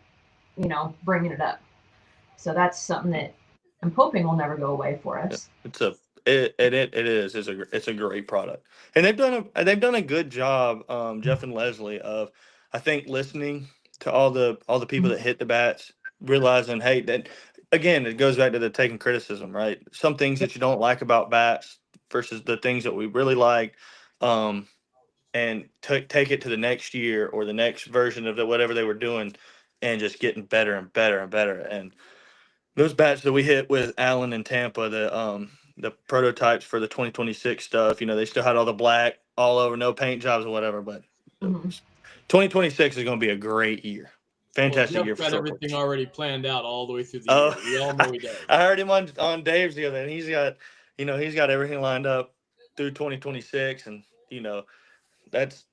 bringing it up? So that's something that I'm hoping will never go away for us. It is. It's a great product, and they've done a good job, Jeff and Leslie, of I think listening to all the people that hit the bats, realizing, hey, that again it goes back to the taking criticism, right? Some things that you don't like about bats versus the things that we really like, and take it to the next year or the next version of whatever they were doing, and just getting better and better and better. And those bats that we hit with Allen and Tampa, the prototypes for the 2026 stuff, they still had all the black all over, no paint jobs or whatever. But 2026 is going to be a great year, fantastic year for got short everything course. already planned out all the way through the year. We all know he does. I heard him on Dave's the other, and he's got everything lined up through 2026, and that's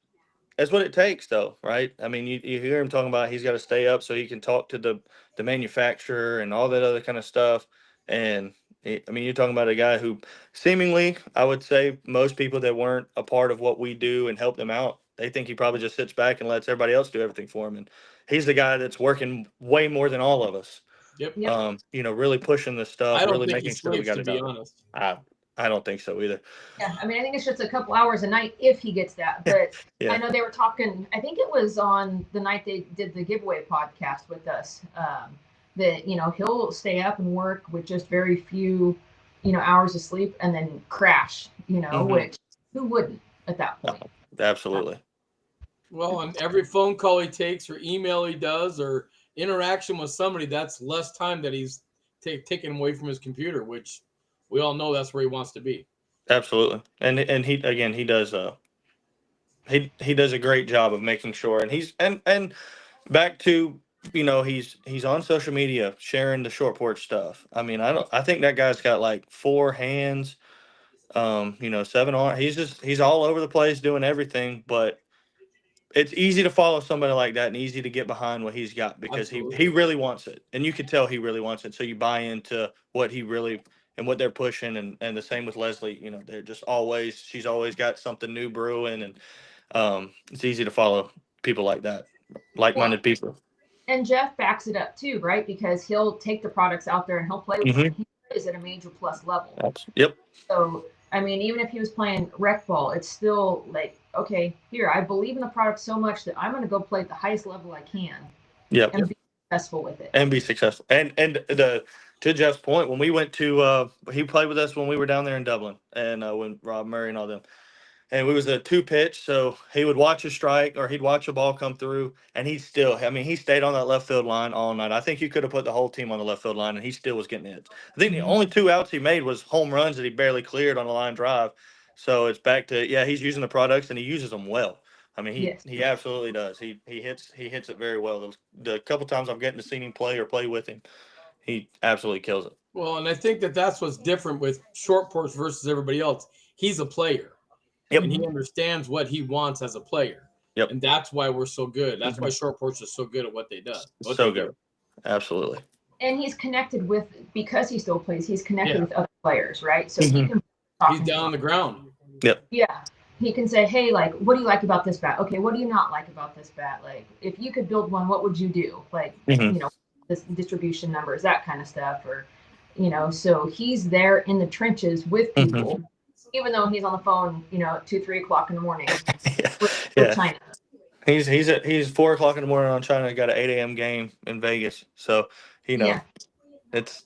what it takes, though, right? I mean, you hear him talking about he's got to stay up so he can talk to the manufacturer and all that other kind of stuff. And I mean, you're talking about a guy who seemingly, I would say, most people that weren't a part of what we do and help them out, they think he probably just sits back and lets everybody else do everything for him. And he's the guy that's working way more than all of us. Yep. Really pushing the stuff, I don't really think he making sure we sleeps, got to it be done. honest. I don't think so either. Yeah, I mean, I think it's just a couple hours a night if he gets that. But Yeah. I know they were talking, I think it was on the night they did the giveaway podcast with us, that, he'll stay up and work with just very few, hours of sleep and then crash, which who wouldn't at that point? Absolutely. Well, and every phone call he takes or email he does or interaction with somebody, that's less time that he's taken away from his computer, which we all know that's where he wants to be. Absolutely. And he does he does a great job of making sure, and he's and back to he's on social media sharing the short porch stuff. I mean, I think that guy's got like 4 hands, 7 arms. He's all over the place doing everything, but it's easy to follow somebody like that and easy to get behind what he's got because Absolutely. he really wants it, and you can tell he really wants it. So you buy into what he really and what they're pushing, and the same with Leslie. They're just she's always got something new brewing, and it's easy to follow people like that, like-minded people. And Jeff backs it up too, right? Because he'll take the products out there and he'll play with them. He plays at a major plus level. Yep. So, I mean, even if he was playing rec ball, it's still like, okay, here, I believe in the product so much that I'm going to go play at the highest level I can. Yep. And be successful with it. And be successful. And to Jeff's point, when we went to he played with us when we were down there in Dublin, and when Rob Murray and all them. And we was a 2-pitch, so he would watch a strike or he'd watch a ball come through, and he stayed on that left field line all night. I think you could have put the whole team on the left field line, and he still was getting hits. I think the only 2 outs he made was home runs that he barely cleared on a line drive. So it's back to, he's using the products, and he uses them well. I mean, he absolutely does. He hits it very well. The couple times I'm getting to see him play or play with him, he absolutely kills it. Well, and I think that's what's different with short porch versus everybody else. He's a player. Yep. And he understands what he wants as a player. Yep. And that's why we're so good. That's why short porch is so good at what they do. So good. Absolutely. And he's connected with, because he still plays, he's connected with other players, right? So he can he's down on the ground. Yep. Yeah. He can say, hey, like, what do you like about this bat? Okay, what do you not like about this bat? Like, if you could build one, what would you do? Like, this distribution numbers, that kind of stuff. Or, so he's there in the trenches with people. Even though he's on the phone, at 2-3 o'clock in the morning with China. He's 4 o'clock in the morning on China. Got an 8 a.m. game in Vegas, so it's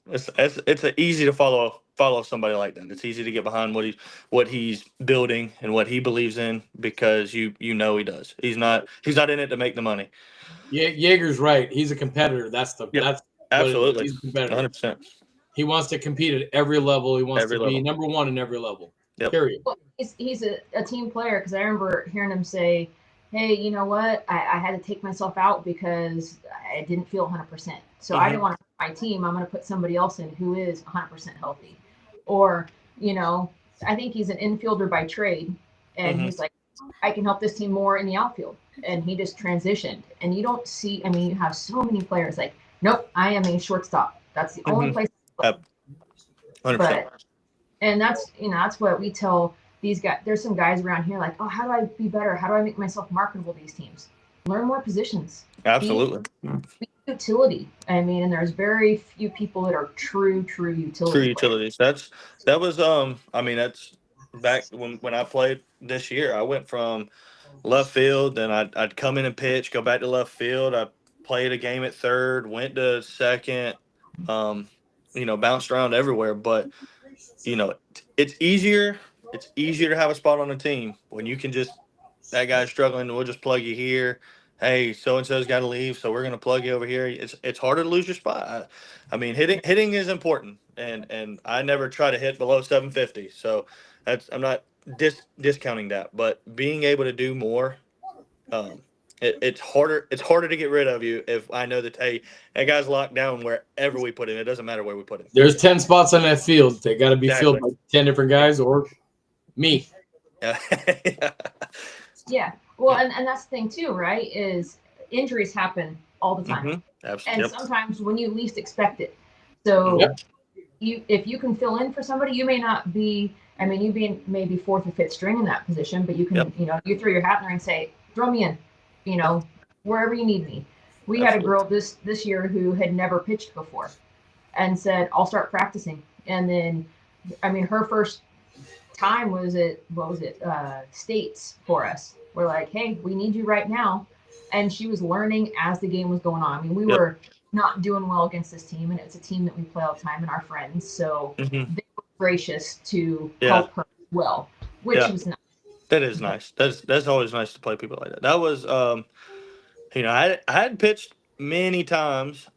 easy to follow somebody like that. It's easy to get behind what he's building and what he believes in, because he does. He's not in it to make the money. Yeager's right. He's a competitor. That's absolutely. He's a competitor. 100%. He wants to compete at every level. He wants to be number one in every level. Yep. Period. Well, he's a team player, because I remember hearing him say, hey, you know what? I had to take myself out because I didn't feel 100%. So I didn't want to put my team. I'm going to put somebody else in who is 100% healthy. Or, I think he's an infielder by trade. And he's like, I can help this team more in the outfield. And he just transitioned. And you don't see, you have so many players like, nope, I am a shortstop. That's the only place. 100%. And that's what we tell these guys. There's some guys around here like, oh, how do I be better? How do I make myself marketable to these teams? Learn more positions. Absolutely. Be utility. And there's very few people that are true utility. True utilities. That was that's back when I played this year. I went from left field, then I'd come in and pitch, go back to left field. I played a game at third, went to second, bounced around everywhere, but it's easier to have a spot on a team when you can just, that guy's struggling, we'll just plug you here. Hey, so and so's got to leave, so we're going to plug you over here. It's harder to lose your spot. Hitting is important, and I never try to hit below 750. So I'm not discounting that, but being able to do more, it's harder to get rid of you if I know that, hey, that guy's locked down wherever we put him. It doesn't matter where we put him. There's 10 spots on that field. They got to be filled by 10 different guys or me. Yeah. Well, and that's the thing too, right? Is injuries happen all the time. Absolutely. And sometimes when you least expect it. So if you can fill in for somebody, you may not be, you be maybe 4th or 5th string in that position, but you can, you throw your hat in there and say, throw me in, wherever you need me. We had a girl this year who had never pitched before, and said, "I'll start practicing." And then, I mean, her first time was at States for us. We're like, "Hey, we need you right now," and she was learning as the game was going on. I mean, we were not doing well against this team, and it's a team that we play all the time and our friends, so they were gracious to help her as well, which was nice. That is nice. That's always nice to play people like that. That was I had pitched many times.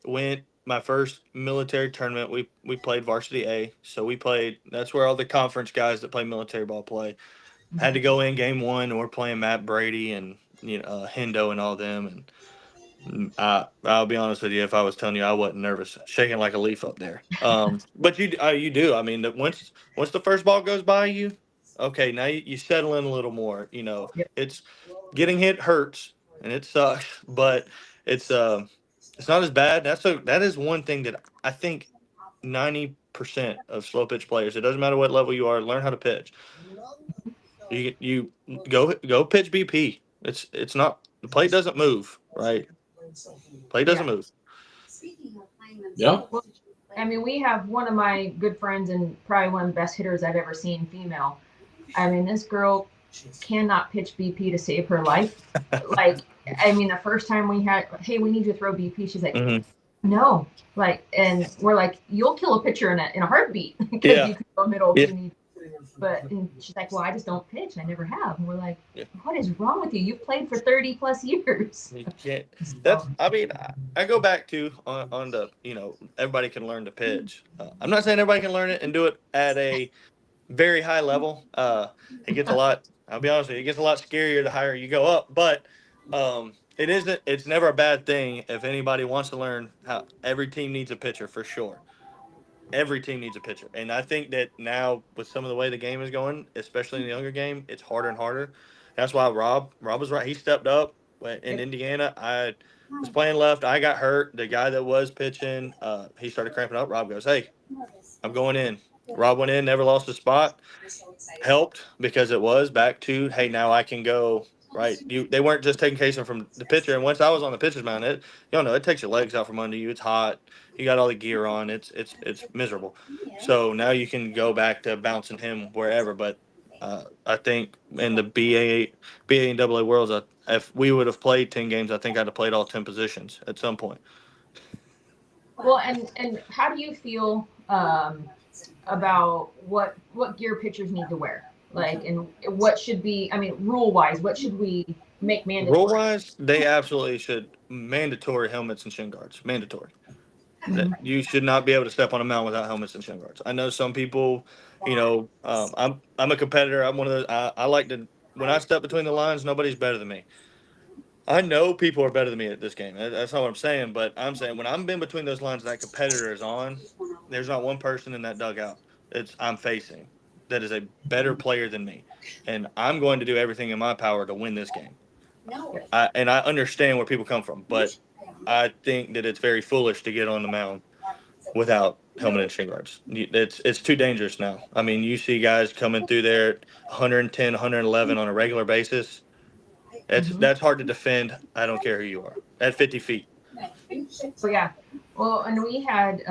Went my first military tournament. We played varsity A, so we played. That's where all the conference guys that play military ball play. Had to go in game one, and we're playing Matt Brady and Hendo and all them. And I'll be honest with you, if I was telling you, I wasn't nervous, shaking like a leaf up there. But you do. I mean, once the first ball goes by you, okay, now you settle in a little more. It's getting hit hurts and it sucks, but it's not as bad. That is one thing that I think 90% of slow pitch players, it doesn't matter what level you are, learn how to pitch. You go pitch BP. It's not, the plate doesn't move, right? Plate doesn't move. Yeah. Well, I mean, we have one of my good friends and probably one of the best hitters I've ever seen, female. I mean, this girl cannot pitch BP to save her life. Like, I mean, the first time we had, "Hey, we need you to throw BP," she's like, "No." Like, and we're like, "You'll kill a pitcher in a heartbeat because you can go middle if you need." But and she's like, "Well, I just don't pitch. I never have." And we're like, "What is wrong with you? You've played for 30 plus years." You can't. That's. I mean, I go back to on the everybody can learn to pitch. I'm not saying everybody can learn it and do it at a very high level. It gets a lot. I'll be honest with you, it gets a lot scarier the higher you go up. But it isn't. It's never a bad thing if anybody wants to learn how. Every team needs a pitcher for sure. Every team needs a pitcher, and I think that now with some of the way the game is going, especially in the younger game, it's harder and harder. That's why Rob was right. He stepped up in Indiana. I was playing left. I got hurt. The guy that was pitching, he started cramping up. Rob goes, "Hey, I'm going in." Rob went in, never lost a spot. Helped because it was back to, hey, now I can go. Right, they weren't just taking Cason from the pitcher, and once I was on the pitcher's mound, it takes your legs out from under you. It's hot. You got all the gear on. It's miserable. So now you can go back to bouncing him wherever. But I think in the BA and AA worlds, if we would have played 10 games, I think I'd have played all 10 positions at some point. Well, and how do you feel about what gear pitchers need to wear? Like, and what should be, I mean, rule-wise, what should we make mandatory? Rule-wise, they absolutely should. Mandatory helmets and shin guards. Mandatory. You should not be able to step on a mound without helmets and shin guards. I know some people, I'm a competitor. I'm one of those. I like to, when I step between the lines, nobody's better than me. I know people are better than me at this game. That's not what I'm saying. But I'm saying when I'm in between those lines, that competitor is on. There's not one person in that dugout I'm facing that is a better player than me, and I'm going to do everything in my power to win this game. And I understand where people come from, but I think that it's very foolish to get on the mound without helmet and shin guards. It's too dangerous now. I mean, you see guys coming through there at 110, 111 on a regular basis. That's hard to defend. I don't care who you are at 50 feet. So yeah, well, and we had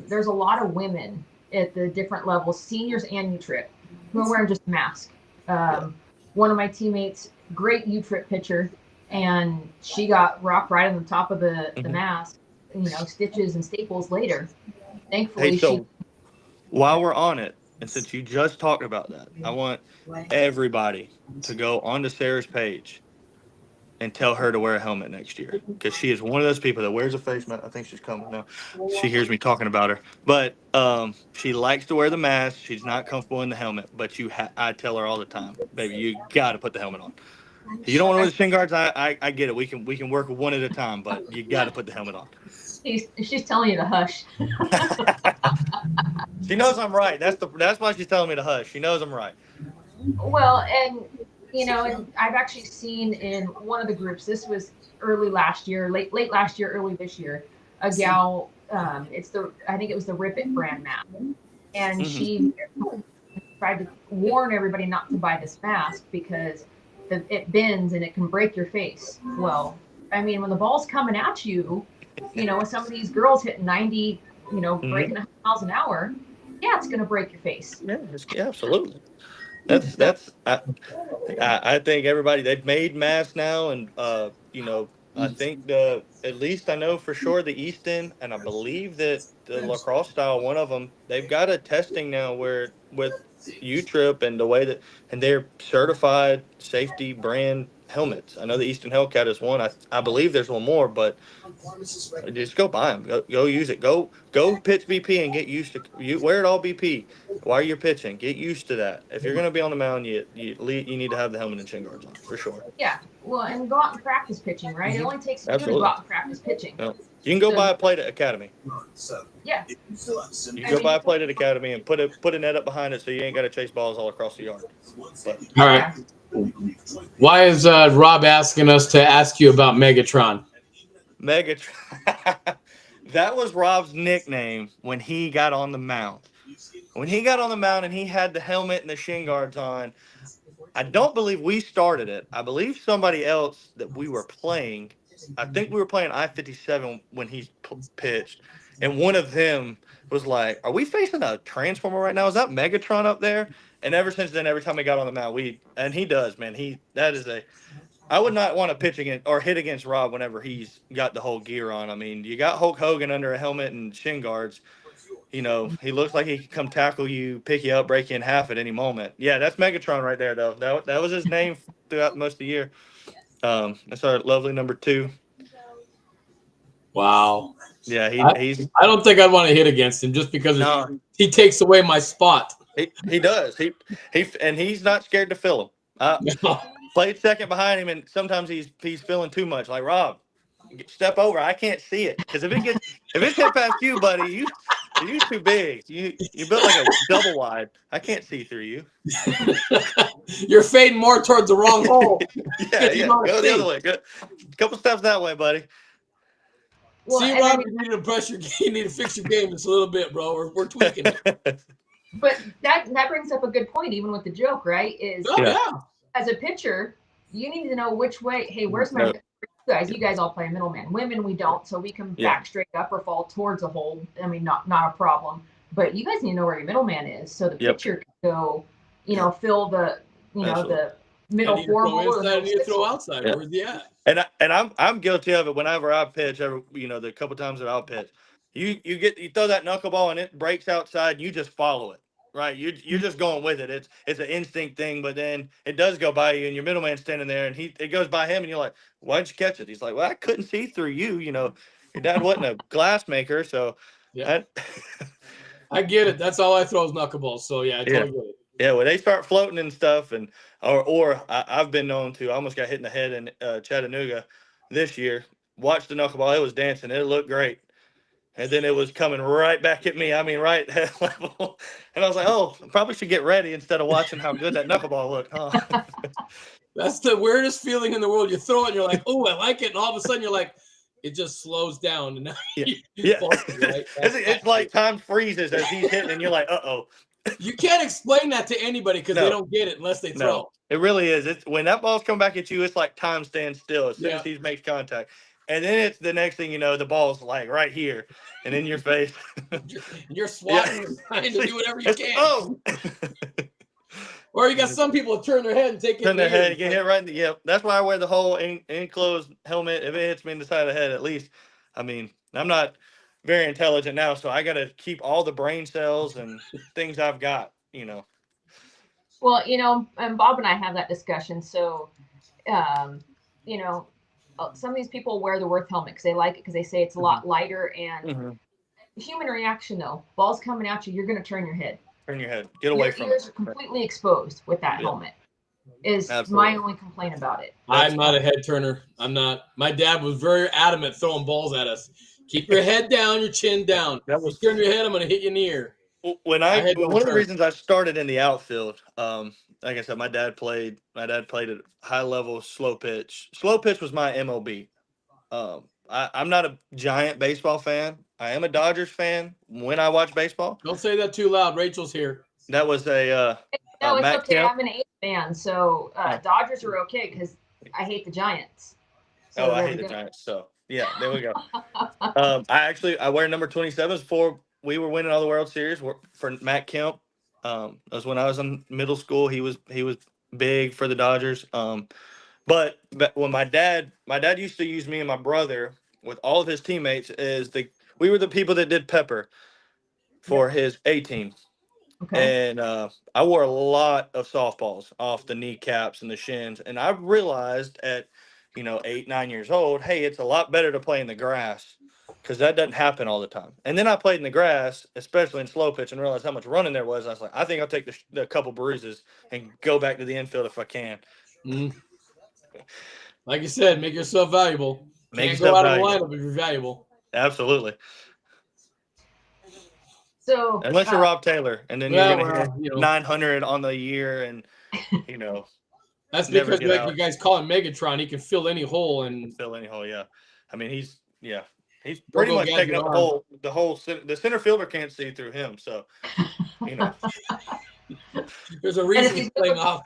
there's a lot of women at the different levels, seniors and U-Trip, who are wearing just a mask. One of my teammates, great U-Trip pitcher, and she got rocked right on the top of the mask. Stitches and staples later. Thankfully, hey, so while we're on it, and since you just talked about that, I want everybody to go onto Sarah's page and tell her to wear a helmet next year, because she is one of those people that wears a face mask. I think she's coming now. She hears me talking about her, but she likes to wear the mask. She's not comfortable in the helmet, but I tell her all the time, baby, you got to put the helmet on. You don't want to wear the shin guards. I get it. We can work one at a time, but you got to put the helmet on. She's telling you to hush. She knows I'm right. That's why she's telling me to hush. She knows I'm right. Well, and and I've actually seen in one of the groups, this was early last year, late last year, early this year, a gal, I think it was the Rip It brand mask. And she tried to warn everybody not to buy this mask because it bends and it can break your face. Well, I mean, when the ball's coming at you, with some of these girls hitting 90, breaking 100 miles an hour, yeah, it's going to break your face. Yeah, absolutely. That's I think everybody, they've made masks now, and I think at least I know for sure the Easton, and I believe that the lacrosse style, one of them, they've got a testing now where with U-Trip and the way that, and they're certified safety brand helmets. I know the Easton Hellcat is one. I believe there's one more, but just go buy them. Go use it. Go pitch BP and get used to you. Wear it all BP while you're pitching. Get used to that. If you're going to be on the mound, you need to have the helmet and shin guards on for sure. Yeah, well, and go out and practice pitching, right? It only takes two to go out and practice pitching. No. You can go buy a plate at Academy. Yeah. You can go buy a plate at Academy and put a net up behind it so you ain't got to chase balls all across the yard. But, all right. Why is Rob asking us to ask you about Megatron? Megatron. That was Rob's nickname when he got on the mound. When he got on the mound and he had the helmet and the shin guards on, I don't believe we started it. I believe somebody else that we were playing. I think we were playing I-57 when he pitched, and one of them was like, "Are we facing a transformer right now? Is that Megatron up there?" And ever since then, every time he got on the mound, and he does, man. I would not want to pitch against or hit against Rob whenever he's got the whole gear on. I mean, you got Hulk Hogan under a helmet and shin guards. He looks like he can come tackle you, pick you up, break you in half at any moment. Yeah, that's Megatron right there, though. That was his name throughout most of the year. That's our lovely number 2. Wow. Yeah, he's. I don't think I'd want to hit against him just because he takes away my spot. He does. And he's not scared to fill him. Played second behind him, and sometimes he's feeling too much. Like, Rob, step over. I can't see it, because if it's hit past you, buddy, you're too big. You built like a double wide. I can't see through you. You're fading more towards the wrong hole. Yeah. Go the other way. Go a couple steps that way, buddy. Well, see, Rob, you need to pressure. You need to fix your game just a little bit, bro. We're tweaking it. But that brings up a good point, even with the joke, right? As a pitcher, you need to know which way. Hey, where's my guys? You guys all play middleman. Women, we don't, so we can back straight up or fall towards a hole. I mean, not a problem. But you guys need to know where your middleman is, so the pitcher can go, fill the, the middle four hole. And you throw outside. Where's he at? And I'm guilty of it. Whenever I pitch, the couple times that I'll pitch, you throw that knuckleball and it breaks outside. You just follow it. Right, you're just going with it. It's an instinct thing, but then it does go by you, and your middleman's standing there, and it goes by him, and you're like, "Why'd you catch it?" He's like, "Well, I couldn't see through you. Your dad wasn't a glass maker, so." Yeah, I get it. That's all I throw is knuckleballs. So yeah, I totally get it. Yeah, when they start floating and stuff, and or I've been known to. I almost got hit in the head in Chattanooga this year. Watched the knuckleball; it was dancing. It looked great. And then it was coming right back at me. I mean, right at head level. And I was like, oh, I probably should get ready instead of watching how good that knuckleball looked, huh? That's the weirdest feeling in the world. You throw it and you're like, oh, I like it. And all of a sudden you're like, it just slows down. And now it's like time freezes as he's hitting and you're like, uh-oh. You can't explain that to anybody because they don't get it unless they throw. No, it really is. It's when that ball's coming back at you, it's like time stands still as soon as he makes contact. And then it's the next thing you know, the ball's like right here and in your face. You're swatting and trying to do whatever you can. Oh. Or you got some people that turn their head and take it. Turn their head, get hit right in the That's why I wear the whole enclosed helmet. If it hits me in the side of the head, at least. I mean, I'm not very intelligent now, so I got to keep all the brain cells and things I've got, Well, and Bob and I have that discussion. So, some of these people wear the Worth helmet because they like it because they say it's a lot lighter. And human reaction, though, ball's coming at you, you're going to turn your head. Turn your head. Get away from it. Your ears are completely exposed with that helmet. Is my only complaint about it. I'm not a head turner. I'm not. My dad was very adamant throwing balls at us. Keep your head down, your chin down. Turn your head, I'm going to hit you in the ear. One of the reasons I started in the outfield, like I said, my dad played at high level slow pitch. Slow pitch was my MLB. I'm not a giant baseball fan. I am a Dodgers fan when I watch baseball. Don't say that too loud. Rachel's here. That was no, it's Matt okay. Kemp. I'm an A's fan, so Dodgers are okay because I hate the Giants. So I there hate we the go. Giants. So yeah, there we go. I wear number 27s before we were winning all the World Series for Matt Kemp. That was when I was in middle school. He was big for the Dodgers. But when my dad used to use me and my brother with all of his teammates we were the people that did pepper for his A team. Okay. And I wore a lot of softballs off the kneecaps and the shins. And I realized at, 8, 9 years old, hey, it's a lot better to play in the grass because that doesn't happen all the time. And then I played in the grass, especially in slow pitch, and realized how much running there was. I was like, I think I'll take the couple bruises and go back to the infield if I can. Like you said, make yourself valuable. Make Can't go yourself out of the valuable. lineup if you're valuable. Absolutely. So Unless you're Rob Taylor, and then you're Yeah, going to well, hit 900 on the year and, that's never because get like out. you guys call him Megatron. He can fill any hole and Fill any hole. Yeah. I mean, he's They'll pretty go much get taking your up arm. the center fielder can't see through him. So, There's a and reason if he's he's playing off.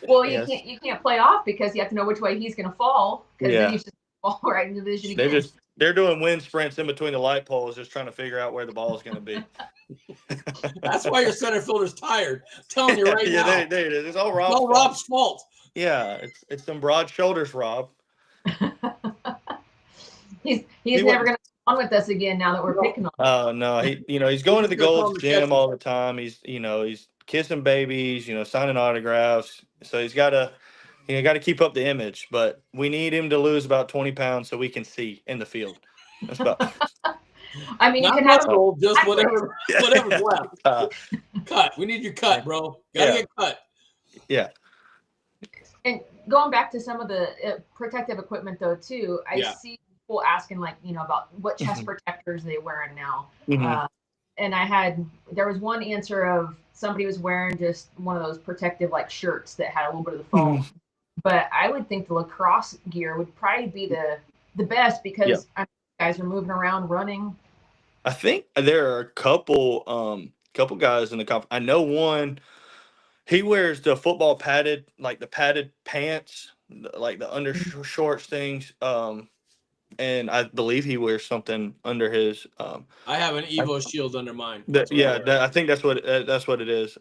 well, Yes. you can't play off because you have to know which way he's going to fall because then Yeah. he's just fall right in the division again. They're doing wind sprints in between the light poles, just trying to figure out where the ball is going to be. That's why your center fielder's tired. I'm telling you right now. Yeah, there it is. It's all Rob's fault. Rob's fault. Yeah, it's some broad shoulders, Rob. He's never going to come on with us again now that we're picking on him. Oh no, he's going to the Gold's Gym all the time. He's kissing babies, signing autographs. So he's got to keep up the image. But we need him to lose about 20 pounds so we can see in the field. That's about. I mean, Not you can have just whatever's left. Cut. We need your cut, bro. Gotta get cut. Yeah. And going back to some of the protective equipment, though, too, I see people asking, about what chest protectors they wearing now. And there was one answer of somebody was wearing just one of those protective, shirts that had a little bit of the foam. But I would think the lacrosse gear would probably be the best because guys are moving around, running. I think there are a couple guys in the conference. I know one. He wears the football padded pants, like the undershorts things. And I believe he wears something under his. I have an Evo shield under mine. I think that's what it is.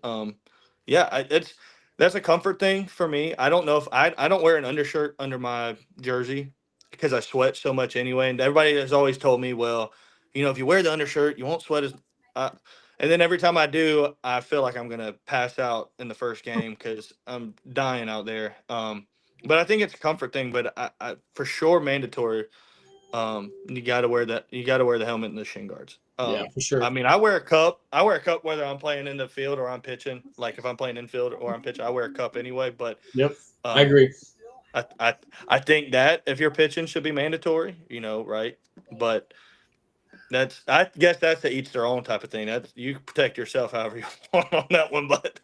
That's a comfort thing for me. I don't know if I don't wear an undershirt under my jersey because I sweat so much anyway. And everybody has always told me, well, if you wear the undershirt, you won't sweat as. And then every time I do, I feel like I'm gonna pass out in the first game because I'm dying out there. But I think it's a comfort thing. But I for sure mandatory. You got to wear that. You got to wear the helmet and the shin guards. Yeah, for sure. I mean, I wear a cup. Whether I'm playing in the field or I'm pitching. Like if I'm playing infield or I'm pitching, I wear a cup anyway. But I agree. I think that if you're pitching should be mandatory. Right? But I guess that's to each their own type of thing. That's you protect yourself however you want on that one. But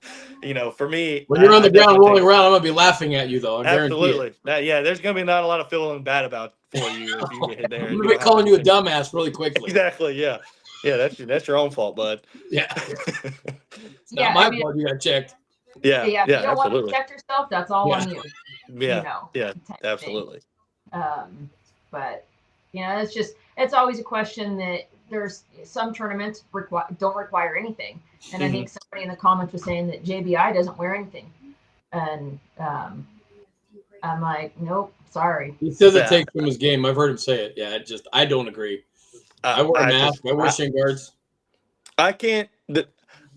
for me, when you're on the ground rolling around, I'm gonna be laughing at you though. I absolutely. There's gonna be not a lot of feeling bad about for you if you get there. I'm gonna be calling you a dumbass really quickly. Exactly. Yeah. That's your own fault, bud. Yeah. It's not my fault you got checked. Yeah. If you don't want to protect yourself, that's all on you. Yeah. Absolutely. But it's always a question that there's some tournaments don't require anything, and I think somebody in the comments was saying that JBI doesn't wear anything, and I'm like, nope, sorry. He says it takes from his game. I've heard him say it. Yeah, I don't agree. I wear a mask. I wear shin guards. I can't.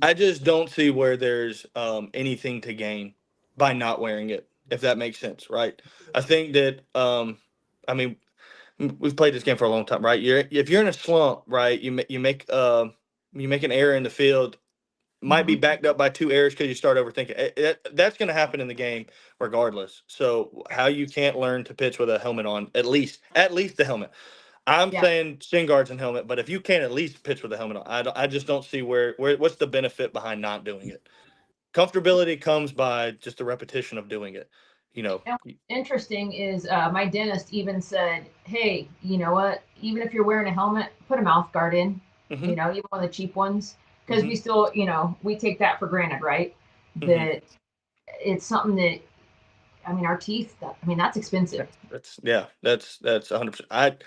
I just don't see where there's anything to gain by not wearing it, if that makes sense, right? I think that I mean, we've played this game for a long time, right? If you're in a slump, right, you make an error in the field, might be backed up by 2 errors because you start overthinking. That's going to happen in the game regardless. So how you can't learn to pitch with a helmet on, at least the helmet. I'm saying shin guards and helmet, but if you can't at least pitch with a helmet on, I just don't see where what's the benefit behind not doing it. Comfortability comes by just the repetition of doing it. And what's interesting is my dentist even said, hey, you know what? Even if you're wearing a helmet, put a mouth guard in, even one of the cheap ones, because we still, we take that for granted, right? That it's something that I mean, our teeth. I mean, that's expensive. That's 100%.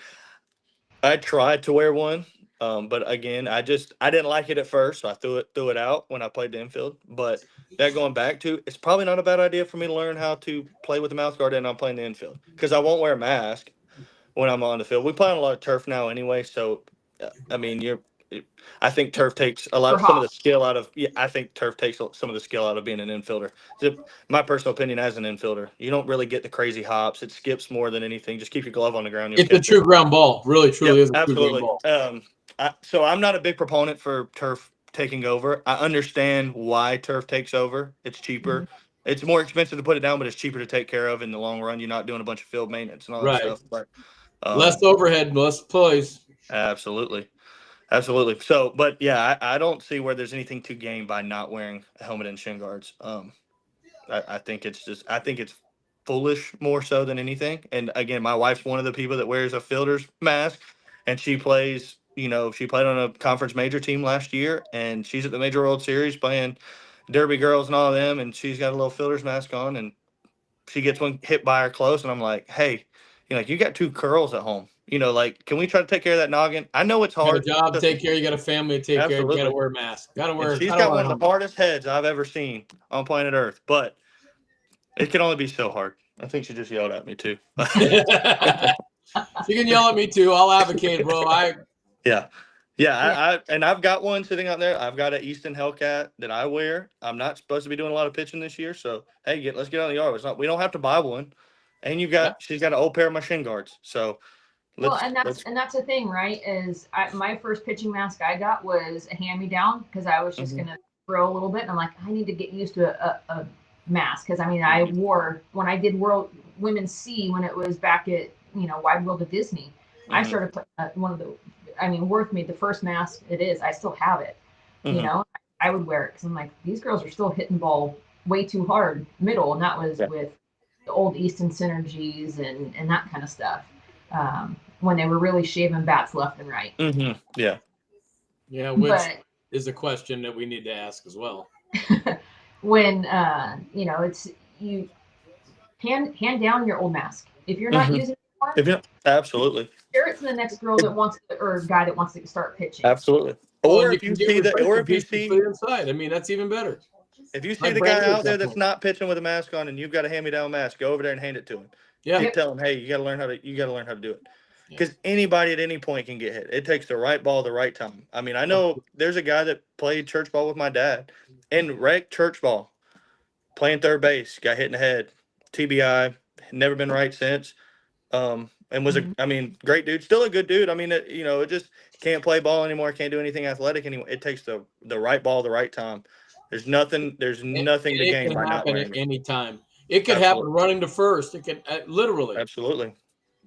I tried to wear one, but again, I didn't like it at first, so I threw it out when I played the infield. But that going back to, it's probably not a bad idea for me to learn how to play with the mouth guard and I'm playing the infield because I won't wear a mask when I'm on the field. We play on a lot of turf now anyway, so I mean, I think turf takes For some of the hops. skill out of. Yeah, I think turf takes some of the skill out of being an infielder. So my personal opinion as an infielder, you don't really get the crazy hops. It skips more than anything. Just keep your glove on the ground. You'll It's a catch it. true ground ball. Really, truly Yep, is a true ground absolutely. ball. So I'm not a big proponent for turf taking over. I understand why turf takes over. It's cheaper. Mhm. It's more expensive to put it down, but it's cheaper to take care of in the long run. You're not doing a bunch of field maintenance and all that Right. stuff. But Less overhead, less plays. absolutely. Absolutely. So, but yeah, I don't see where there's anything to gain by not wearing a helmet and shin guards. I think I think it's foolish more so than anything. And again, my wife's one of the people that wears a fielder's mask, and she plays. She played on a conference major team last year, and she's at the Major World Series playing Derby girls and all of them, and she's got a little fielder's mask on, and she gets one hit by her close, and I'm like, hey, you got two curls at home. Like, can we try to take care of that noggin? I know it's You got a hard. job to take care. You got a family to take care. You got to Absolutely. wear a mask. Got to And wear. she's Got to got wear one a of the hardest heads I've ever seen on planet Earth, but it can only be so hard. I think she just yelled at me too. helmet. You can yell at me too. I'll advocate, bro. Yeah. Yeah. I've got one sitting out there. I've got an Easton Hellcat that I wear. I'm not supposed to be doing a lot of pitching this year, so hey, let's get on the yard. We don't have to buy one. And she's got an old pair of my shin guards. So Well, let's and that's the thing, right? Is my first pitching mask I got was a hand me down because I was just Mhm. gonna throw a little bit, and I'm like, I need to get used to a mask because I mean I Mhm. wore when I did World Women's C when it was back at Wide World of Disney. I Mhm. started one of the, I mean, Worth made the first mask it is. I still have it. You Mhm. know, I would wear it because I'm like these girls are still hitting ball way too hard middle, and that was Yeah. with the old Easton Synergies and that kind of stuff. When they were really shaving bats left and right. Mhm. Yeah. Yeah, which But is a question that we need to ask as well. when it's you hand down your old mask. If you're not Mhm. using it anymore, If you absolutely. share it to the next girl that wants to, or guy that wants to start pitching. Absolutely. Well, Or and you if you can get see replacement pieces for the inside. I mean, that's even better. the Like brand guy new at out there that that's point. not pitching with a mask on and you've got a hand-me-down mask, go over there and hand it to him. Yeah. Tell him, hey, you got to learn how to do it. Yeah. Because anybody at any point can get hit. It takes the right ball, the right time. I mean, I know there's a guy that played church ball with my dad and wrecked church ball, playing third base, got hit in the head, TBI, never been right since. And was Mhm. great dude, still a good dude. I mean, it just can't play ball anymore, can't do anything athletic anymore. It takes the right ball, the right time. There's nothing to It gain can by not happen at wearing it. any time. It could happen Absolutely, running to first. It can literally. absolutely.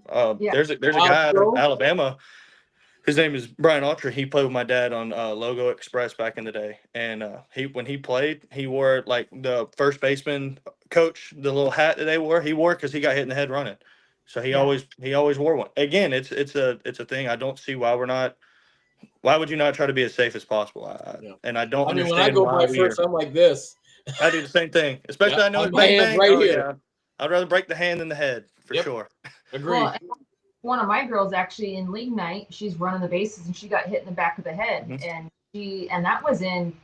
Yeah. There's a Wild guy out of throw. Alabama. His name is Bryant. He played with my dad on Logo Express back in the day, and when he played, he wore like the first baseman coach, the little hat that they wore. He wore because he got hit in the head running, so Yeah. he always wore one. Again, it's a thing. I don't see why we're not. Why would you not try to be as safe as possible? Yeah. And I don't I mean, when I understand go why by we are. first, I'm like this. I do the same thing, Yeah. especially I know it's My bang hand's bang. right Oh here. yeah, I'd rather break the hand than the head for Yep. sure. Agreed. Well, one of my girls actually in league night, she's running the bases and she got hit in the back of the head, Mhm. and that was in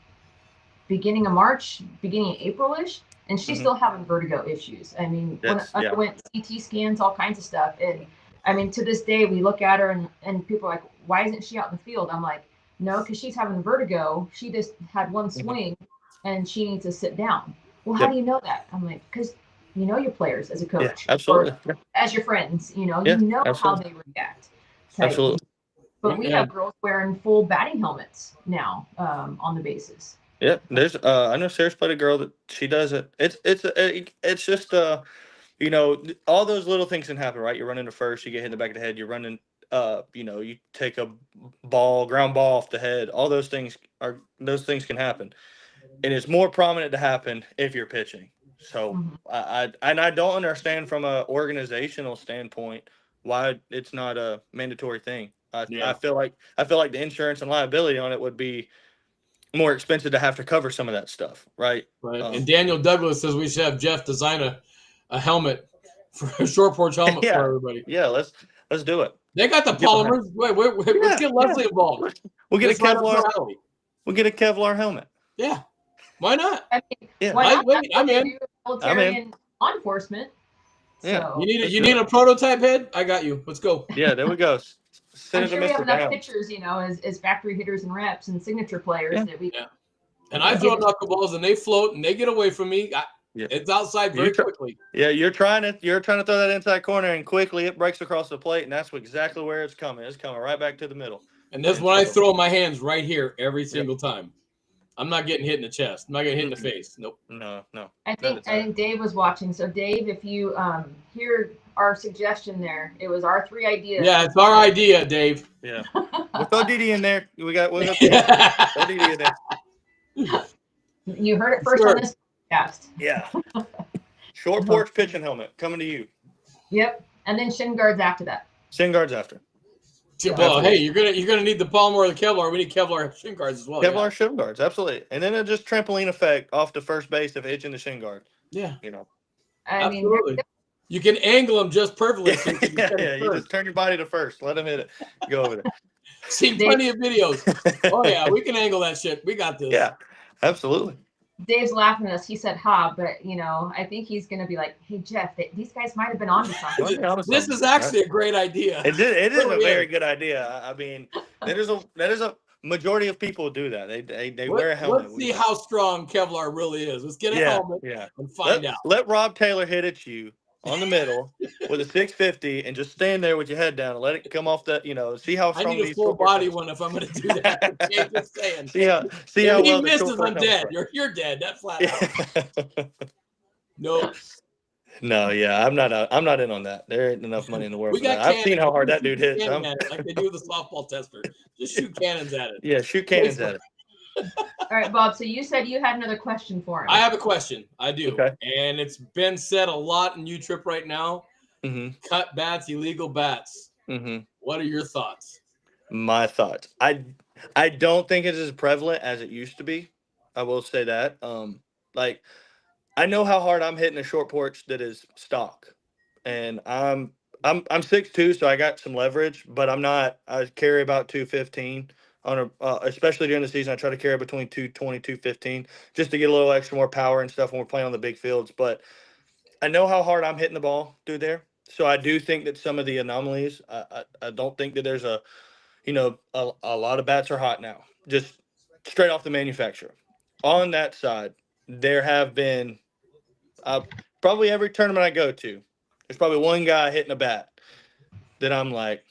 beginning of March, beginning of April-ish, and she's Mhm. still having vertigo issues. I mean, when That's I went CT scans, all kinds of stuff, and I mean, to this day, we look at her and people are like, "Why isn't she out in the field?" I'm like, "No, because she's having vertigo. She just had one Mhm. swing, and she needs to sit down." Well, how Yep. do you know that? I'm like, "Because you know your players as a Yeah, coach or absolutely. as your friends. You Yeah, know how absolutely. they react." Type. Absolutely. But we have girls wearing full batting helmets now on the bases. Yeah, there's I know Sarah's played a girl that she does it. It's just all those little things can happen, right? You're running to first, you get hit in the back of the head, you're running you take a ground ball off the head. All those things can happen. And it's more prominent to happen if you're pitching. So Mhm. I don't understand from a organizational standpoint why it's not a mandatory thing. I Yeah. feel like the insurance and liability on it would be more expensive to have to cover some of that stuff, right? Right. And Daniel Douglas says we should have Jeff design a helmet for a short porch helmet Yeah. for everybody. Yeah, let's do it. They got the Get behind polymers. Wait, let's get Leslie involved. We'll get Let's a line up Kevlar. for alley. We'll get a Kevlar helmet. Yeah, why not? I mean, Yeah. why not? Lightweight, That's what I'm they in. do in military and law enforcement. Yeah. So You need a prototype head? I got you. Let's go. Yeah, there we go. Send I'm it to sure we have Mr. enough Downs. pictures, as factory hitters and reps and signature players Yeah. that we. Yeah. And I throw knuckleballs and they float and they get away from me. It's outside very quickly. Yeah, you're trying to throw that inside corner and quickly it breaks across the plate, and that's exactly where it's coming. It's coming right back to the middle. And that's when I throw my hands right here every single time. I'm not getting hit in the chest. I'm not getting hit in the face. Nope. No. I think Dave was watching. So Dave, if you hear our suggestion there, it was our 3 ideas. Yeah, it's our idea, Dave. Yeah. We'll throw DD in there. We'll throw DD in there. You heard it first on this podcast. Yeah. Short porch pitching helmet coming to you. Yep. And then shin guards after that. Shin guards after. Well, hey, you're gonna need the polymer or the Kevlar. We need Kevlar shin guards as well. Kevlar shin guards, absolutely. And then it just trampoline effect off to first base if hitching the shin guard. Yeah. Absolutely. You can angle them just perfectly. So you just turn your body to first. Let them hit it. Go over there. Seen plenty of videos. Oh yeah, we can angle that shit. We got this. Yeah, absolutely. Dave's laughing at us. He said, "Ha," but I think he's gonna be like, "Hey Jeff, these guys might have been on to something." This is actually a great idea. It is a very good idea. I mean, that is a majority of people do that. They wear a helmet. Let's see how strong Kevlar really is. Let's get a helmet and find out. Let Rob Taylor hit at you on the middle with a 650 and just stand there with your head down and let it come off the, see how strong I need a full body one if I'm going to do that. Just saying. See how if he well misses, I'm dead. You're dead. That's flat out. Nope. No, yeah, I'm not in on that. There ain't enough money in the world for that. I've seen how hard that dude hits. Like they do with the softball tester. Just shoot cannons at it. Yeah, shoot cannons at it. All right, Bob. So you said you had another question for him. I have a question. I do. Okay. And it's been said a lot in U-Trip right now. Mm-hmm. Cut bats, illegal bats. Mm-hmm. What are your thoughts? My thoughts. I don't think it's as prevalent as it used to be. I will say that. I know how hard I'm hitting a short porch that is stock, and I'm 6'2", so I got some leverage, but I'm not. I carry about 215 on especially during the season. I try to carry between 220, 215 just to get a little extra more power and stuff when we're playing on the big fields. But I know how hard I'm hitting the ball through there, so I do think that some of the anomalies. I don't think that there's a lot of bats are hot now, just straight off the manufacturer. On that side, there have been. Probably every tournament I go to, there's probably one guy hitting a bat that I'm like,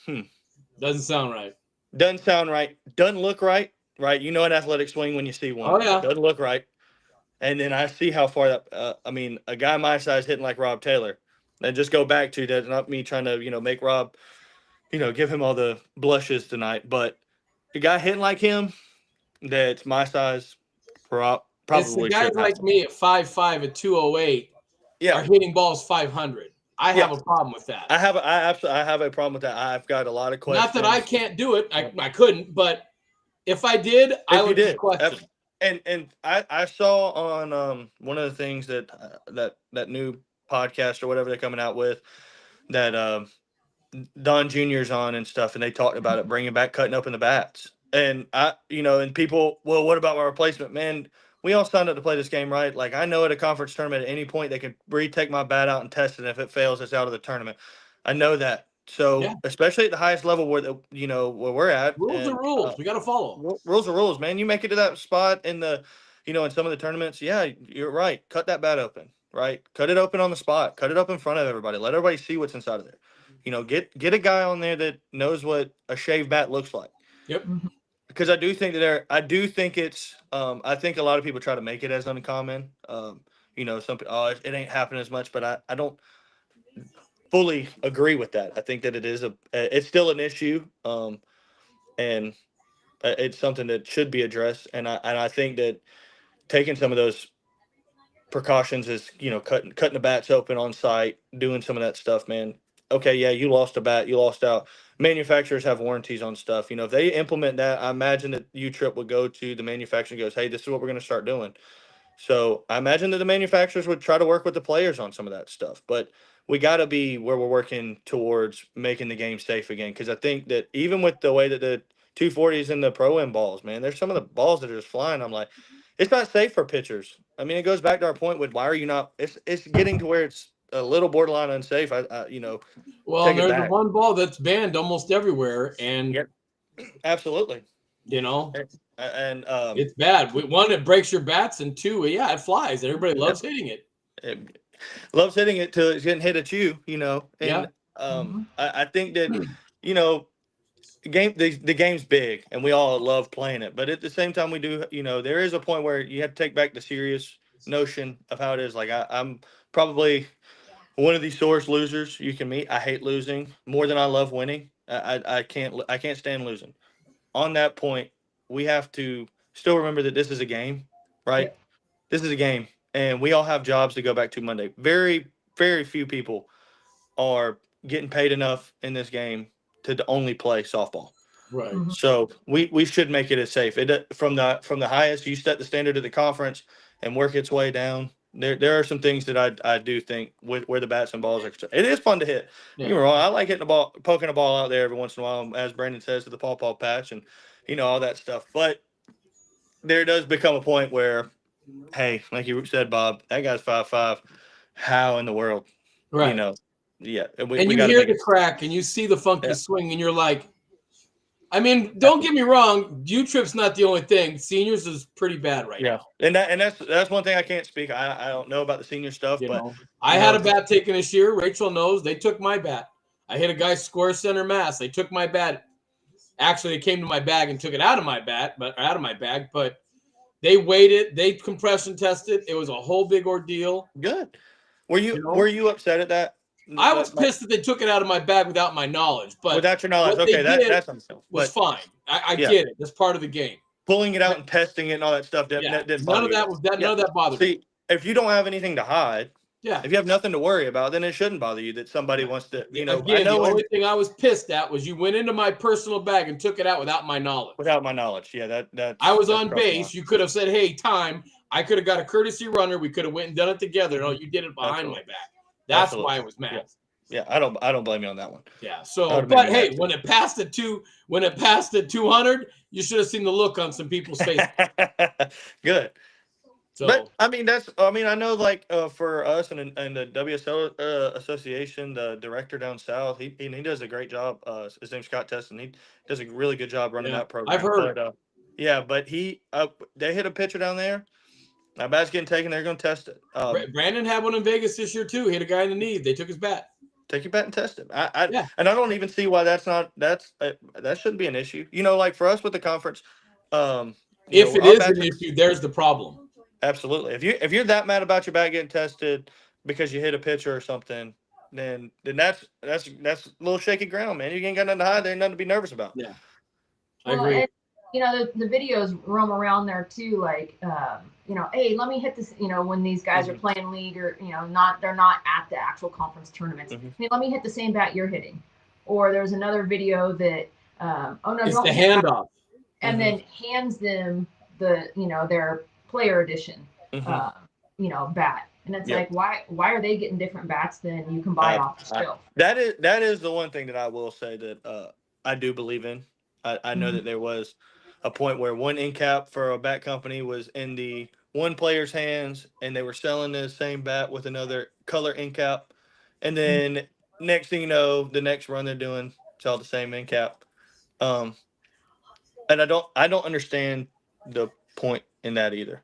Doesn't sound right. Doesn't sound right. Doesn't look right. Right? You know an athletic swing when you see one. Oh, yeah. Doesn't look right. And then I see how far that, a guy my size hitting like Rob Taylor. And just go back to that, not me trying to, make Rob, give him all the blushes tonight. But a guy hitting like him that's my size, probably. It's the guys like me at 5'5" at 208 are hitting balls 500. I have a problem with that. I have a problem with that. I've got a lot of questions. Not that I can't do it. I couldn't, but if I did, I would question. And I saw on one of the things that new podcast or whatever they're coming out with that Don Jr.'s on and stuff, and they talked about it, bringing back cutting open the bats. And and people, well, what about my replacement? Man, we all signed up to play this game, right? Like, I know at a conference tournament at any point they can retake my bat out and test it. And if it fails, it's out of the tournament. I know that. So, especially at the highest level where where we're at. Rules are rules. We got to follow. Rules are rules, man. You make it to that spot in the, in some of the tournaments. Yeah, you're right. Cut that bat open, right? Cut it open on the spot. Cut it up in front of everybody. Let everybody see what's inside of there. Get a guy on there that knows what a shaved bat looks like. Yep. Because I do think it's, I think a lot of people try to make it as uncommon. It ain't happening as much, but I don't fully agree with that. I think that it's still an issue. And it's something that should be addressed. And I think that taking some of those precautions is, cutting the bats open on site, doing some of that stuff, man. Okay, yeah, you lost a bat, you lost out. Manufacturers have warranties on stuff. If they implement that, I imagine that U-Trip would go to the manufacturer and goes, hey, this is what we're going to start doing. So I imagine that the manufacturers would try to work with the players on some of that stuff, but we got to be where we're working towards making the game safe again. Because I think that even with the way that the 240s and the Pro-Am balls, man, there's some of the balls that are just flying. I'm like, it's not safe for pitchers. I mean, it goes back to our point with why are you not? It's getting to where it's a little borderline unsafe. Well, take it there's the back. one ball that's banned almost everywhere, and Yep. Absolutely. and And it's bad. One, it breaks your bats, and two, yeah, it flies. Everybody loves hitting it. it loves hitting it till it's getting hit at you, And Mm-hmm. I think that the game's big, and we all love playing it. But at the same time, we do, there is a point where you have to take back the serious notion of how it is. Like I'm probably one of the sorest losers you can meet. I hate losing more than I love winning. I can't stand losing. On that point, we have to still remember that this is a game, right? Yep. This is a game, and we all have jobs to go back to Monday. Very, very few people are getting paid enough in this game to only play softball. Right. Mm-hmm. So we should make it as safe. It from the highest, you set the standard of the conference and work its way down. There are some things that I do think with where the bats and balls are. It is fun to hit. Yeah. You're wrong. I like hitting the ball, poking a ball out there every once in a while, as Brandon says, to the paw patch and all that stuff. But there does become a point where, hey, like you said, Bob, that guy's 5'5". How in the world? Right. Yeah. And we you gotta hear make the it. crack, and you see the funky Yeah. swing, and you're like, I mean, don't get me wrong. U-Trip's not the only thing. Seniors is pretty bad right now. And that's one thing I can't speak. I don't know about the senior stuff, I had a bat taken this year. Rachel knows. They took my bat. I hit a guy square center mass. They took my bat. Actually, they came to my bag and took it out of my bag, but they waited. They compression tested. It was a whole big ordeal. Good. Were you upset at that? I was pissed that they took it out of my bag without my knowledge. But without your knowledge, what okay, they that's was fine. I get it. That's part of the game. Pulling it out and testing it and all that stuff didn't bother none of that bothered me. See, if you don't have anything to hide, if you have nothing to worry about, then it shouldn't bother you that somebody wants to, Again, the only thing I was pissed at was you went into my personal bag and took it out without my knowledge. Without my knowledge, yeah, that I was on base. You could have said, "Hey, time." I could have got a courtesy runner. We could have went and done it together. No, you did it behind my back. That's why I was mad. Yeah, I don't blame you on that one. Yeah. So, but hey, when it passed at 200, you should have seen the look on some people's faces. Good. So, but I know like for us and the WSL association, the director down south, he does a great job. His name's Scott Tesson. He does a really good job running that program. I've heard. But they hit a pitcher down there. My bat's getting taken. They're going to test it. Brandon had one in Vegas this year too. Hit a guy in the knee. They took his bat. Take your bat and test it. And I don't even see why that shouldn't be an issue. Like for us with the conference, if it is an issue, there's the problem. Absolutely. If you're that mad about your bat getting tested because you hit a pitcher or something, then that's a little shaky ground, man. You ain't got nothing to hide. There ain't nothing to be nervous about. Yeah, I agree. And, the videos roam around there too, like hey, let me hit this. When these guys are playing league or they're not at the actual conference tournaments. Hey, let me hit the same bat you're hitting. Or there's another video that it's the handoff, and then hands them the their player edition bat. And it's like, why are they getting different bats than you can buy off the shelf? That is the one thing that I will say that I do believe in. I know that there was a point where one end cap for a bat company was in the one player's hands, and they were selling the same bat with another color end cap. And then next thing you know, the next run they're doing, it's all the same end cap. And I don't understand the point in that either.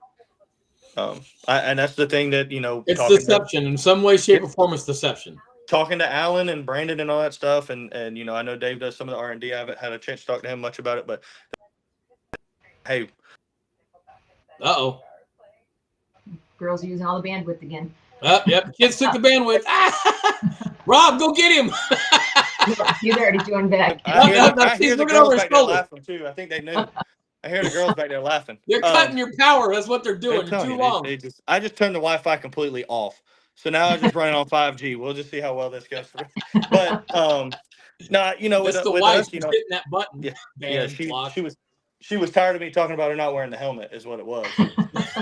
And that's the thing that it's deception in some way, shape, or form. It's deception. Talking to Alan and Brandon and all that stuff, and I know Dave does some of the R&D. I haven't had a chance to talk to him much about it, but hey, girls are using all the bandwidth again. Yep, kids took the bandwidth. Rob, go get him. He's already doing back. I hear the girls back there laughing too. I think they knew. I hear the girls back there laughing. They're cutting your power. That's what they're doing. You're too long. I just turned the Wi-Fi completely off. So now I'm just running on 5G. We'll just see how well this goes for me. But it's the wife hitting that button. She was tired of me talking about her not wearing the helmet, is what it was.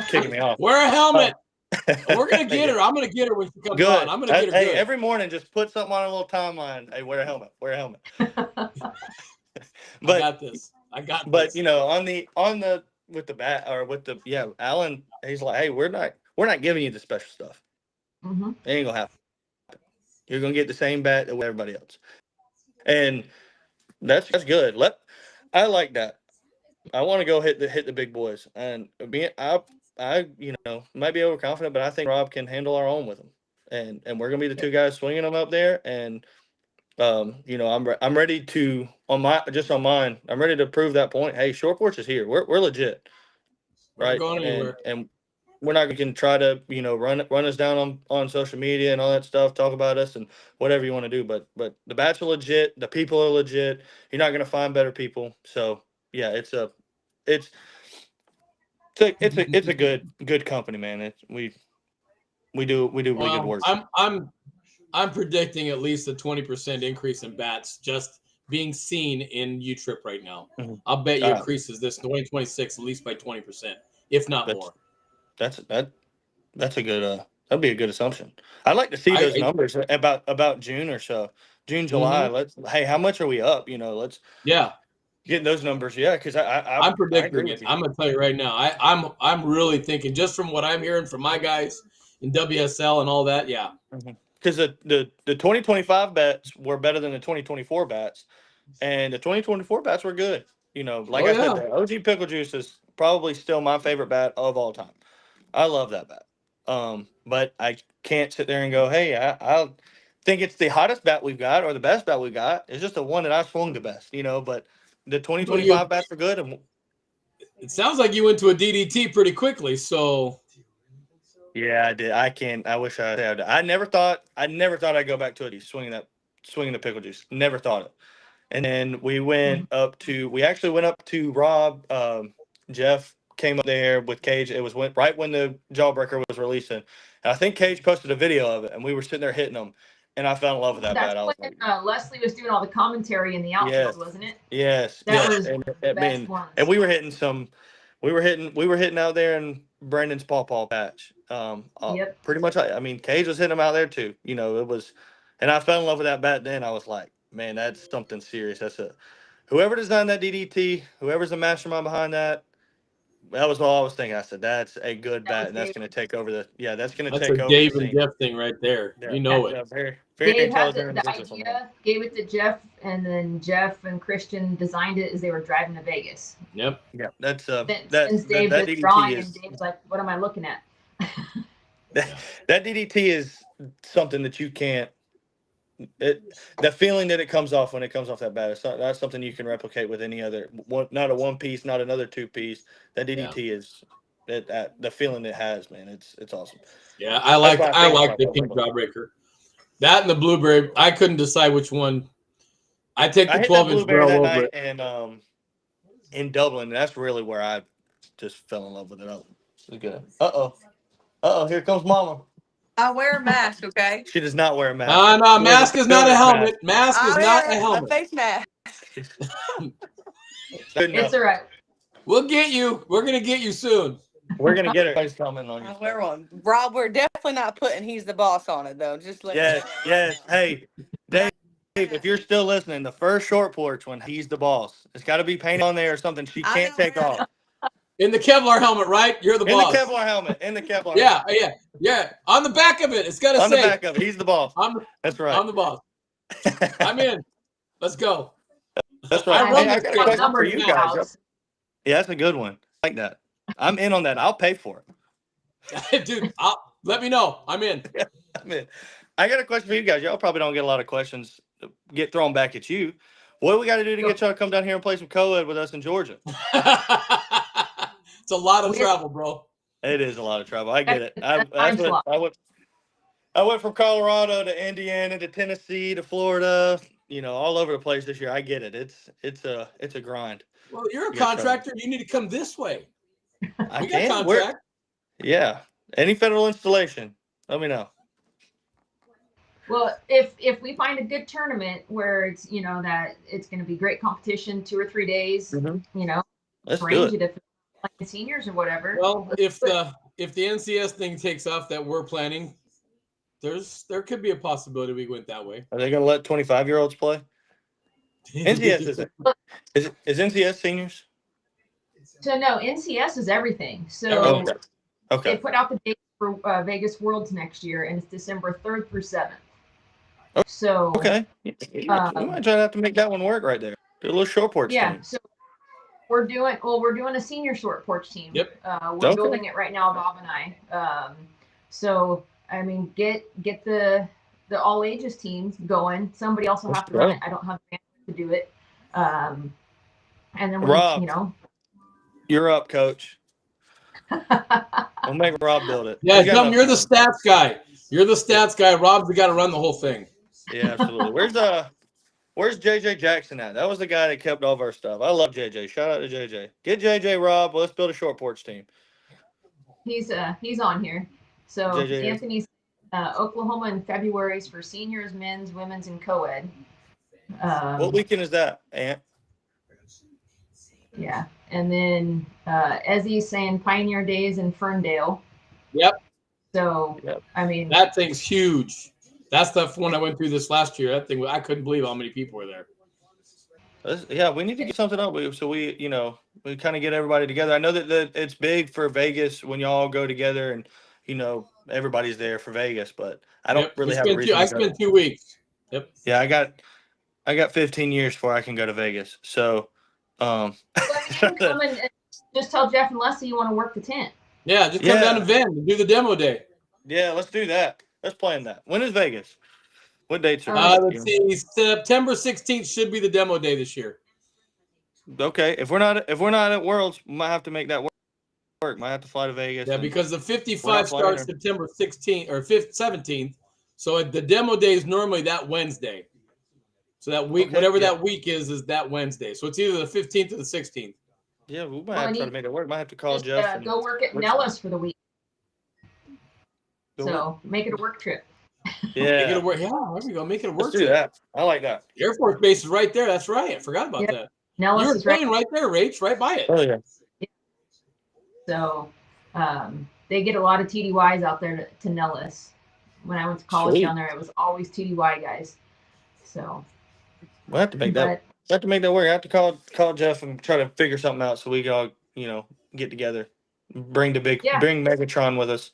kicking me off. Wear a helmet. We're gonna get her. I'm gonna get her when she comes on. I'm gonna get her Hey, good. every morning, just put something on a little timeline. Hey, wear a helmet. Wear a helmet. I got this. But on the with the bat or with the Alan, he's like, hey, we're not giving you the special stuff. Mm-hmm. It ain't gonna happen. You're gonna get the same bat with everybody else, and that's good. I like that. I want to go hit the big boys, and I might be overconfident, but I think Rob can handle our own with them, and we're gonna be the two guys swinging them up there, and I'm ready to on mine. I'm ready to prove that point. Hey, Short Porch is here. We're legit, We're not right? going anywhere. And we're not going to try to run us down on social media and all that stuff. Talk about us and whatever you want to do. But the bats are legit. The people are legit. You're not going to find better people. So yeah, it's a good company, man. We do really good work. I'm predicting at least a 20% increase in bats just being seen in U-Trip right now. Mm-hmm. I'll bet you increases this 2026 at least by 20%, if not more. That's a good that'd be a good assumption. I'd like to see those numbers about June or so. June, July. Mm-hmm. Hey, how much are we up? Let's get those numbers. Yeah, because I'm predicting it. I'm gonna tell you right now. I'm really thinking just from what I'm hearing from my guys in WSL and all that. Yeah. Because the 2025 bats were better than the 2024 bats, and the 2024 bats were good. I said, the OG Pickle Juice is probably still my favorite bat of all time. I love that bat. But I can't sit there and go, hey, I think it's the hottest bat we've got or the best bat we got. It's just the one that I swung the best, But the 2025 bats were good. And it sounds like you went to a DDT pretty quickly, so. Yeah, I did. I wish I had. I never thought I'd go back to it. Swinging the Pickle Juice. Never thought it. And then we actually went up to Rob. Jeff came up there with Cage. It was right when the Jawbreaker was releasing. And I think Cage posted a video of it, and we were sitting there hitting them. And I fell in love with that bat. That's when Leslie was doing all the commentary in the outfield, wasn't it? Yes. That was the best one. And we were hitting out there in Brandon's paw patch. Yep. Pretty much. I mean, Cage was hitting them out there too. It was, and I fell in love with that bat. Then I was like, man, that's something serious. Whoever designed that DDT, whoever's the mastermind behind that. That was all I was thinking. I said, that's a good bat, and that's going to take over that's going to take over. That's a Dave and Jeff thing right there. Yeah. You know it. Very Dave intelligent. Had the idea, gave it to Jeff, and then Jeff and Christian designed it as they were driving to Vegas. Yep. Yeah, that's Dave just drawing, and Dave's like, what am I looking at? That DDT is something that you can't. The feeling that it comes off when it comes off that bat, it's not something you can replicate with any other. Not a one piece, not another two piece. That DDT is the feeling it has, man. It's awesome. Yeah, I like the pink Jawbreaker. That and the blueberry. I couldn't decide which one. I take the 12-inch barrel over it. And in Dublin, that's really where I just fell in love with it. It's good. Here comes Mama. I wear a mask, okay? She does not wear a mask. No, mask is not a helmet. Mask is not a helmet. A face mask. It's all right. We'll get you. We're going to get you soon. We're going to get her. Coming on you. I wear one. Rob, we're definitely not putting he's the boss on it, though. Just let Yes. Hey, Dave, if you're still listening, the first Short Porch when he's the boss, it's got to be painted on there or something she can't take off. In the Kevlar helmet, right? You're the boss. In the Kevlar helmet. Yeah. On the back of it, it's got to say. On the back of it, he's the boss. That's right. I'm the boss. I'm in. Let's go. That's right. I got a question for you guys. Yeah, that's a good one. I like that. I'm in on that. I'll pay for it. Dude, let me know. I'm in. Yeah, I'm in. I got a question for you guys. Y'all probably don't get a lot of questions get thrown back at you. What do we got to do to get y'all to come down here and play some co-ed with us in Georgia? It's a lot of travel, bro. It is a lot of travel. I get it. I went from Colorado to Indiana to Tennessee to Florida, all over the place this year. I get it. It's a grind. Well, you're a contractor. You need to come this way. I got contract. Yeah. Any federal installation, let me know. Well, if we find a good tournament where it's that it's going to be great competition, 2 or 3 days, Let's do it. like seniors or whatever. Well, if the NCS thing takes off that we're planning, there could be a possibility we went that way. Are they going to let 25-year-olds play? NCS is it? Is NCS seniors? So no, NCS is everything. So Everything. Okay. they put out the dates for Vegas Worlds next year, and it's December 3rd through 7th. So Okay. We might try to have to make that one work right there. Do a little short porch team. So we're doing a senior short porch team. Yep. We're building it right now, Bob and I. So I mean, get the all ages teams going. Somebody else will have to run it. I don't have the bandwidth to do it. And then Rob, you're up, coach. Rob. We'll make Rob build it. Yeah, tell him you're the stats guy. You're the stats guy. Rob's the guy to run the whole thing. Yeah, absolutely. Where's JJ Jackson at? That was the guy that kept all of our stuff. I love JJ. Shout out to JJ. Get JJ, Rob. Let's build a short porch team. He's on here. So JJ. Anthony's Oklahoma in February's for seniors, men's, women's, and co-ed. What weekend is that, Ant? Yeah. And then Ezzy's saying Pioneer Days in Ferndale. Yep. So, I mean. That thing's huge. That's the one I went through this last year. That thing, I couldn't believe how many people were there. Yeah, we need to get something up. So we kind of get everybody together. I know that it's big for Vegas when y'all go together and, everybody's there for Vegas, but I don't really have a reason I spent 2 weeks. Yep. Yeah, I got 15 years before I can go to Vegas. So, Come and just tell Jeff and Leslie you want to work the tent. Yeah, just come down to Vin and do the demo day. Yeah, let's do that. Let's plan that. When is Vegas? What dates are let's see. September 16th should be the demo day this year. Okay. If we're not at Worlds, we might have to make that work. Might have to fly to Vegas. Yeah, because the 55 starts September 16th or 17th. So the demo day is normally that Wednesday. So that week, whatever that week is that Wednesday. So it's either the 15th or the 16th. Yeah, we might have to try to make it work. Might have to call Jeff. Go work at Nellis for the week. Make it a work trip. Yeah. Make it a work. Yeah, there we go. Make it a work trip. Do that. I like that. Air Force Base is right there. That's right. I forgot about that. Nellis you were is playing right there, Rach, right by it. Oh, yeah. So they get a lot of TDYs out there to Nellis. When I went to college down there, it was always TDY guys. So we'll have to make that. We have to make that work. I have to call Jeff and try to figure something out so we can all get together. Bring Megatron with us.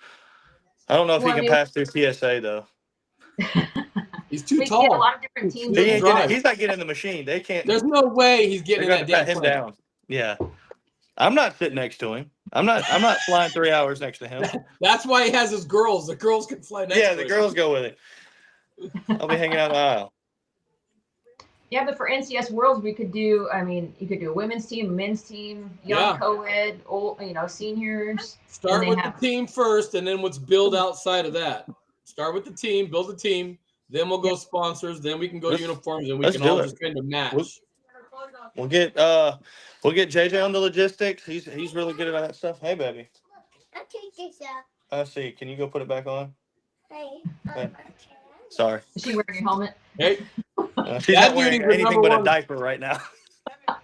I don't know if he can pass through TSA though. He's too tall. Get a lot of different teams. He's not getting in the machine. They can't. There's no way he's getting in that damn him down. Yeah, I'm not sitting next to him. I'm not flying 3 hours next to him. That's why he has his girls. The girls can fly next to him. Yeah, the girls go with it. I'll be hanging out the aisle. Yeah, but for NCS Worlds, we could do. I mean, you could do a women's team, a men's team, young co-ed, old, seniors. Start with the team first, and then let's build outside of that. Start with the team, build a team. Then we'll go sponsors. Then we can go uniforms, and we can all just kind of match. We'll get JJ on the logistics. He's really good at that stuff. Hey, baby. I'll take this out. I see. Can you go put it back on? Hey. Sorry. Is she wearing your helmet? Hey. She's not wearing anything but a diaper right now.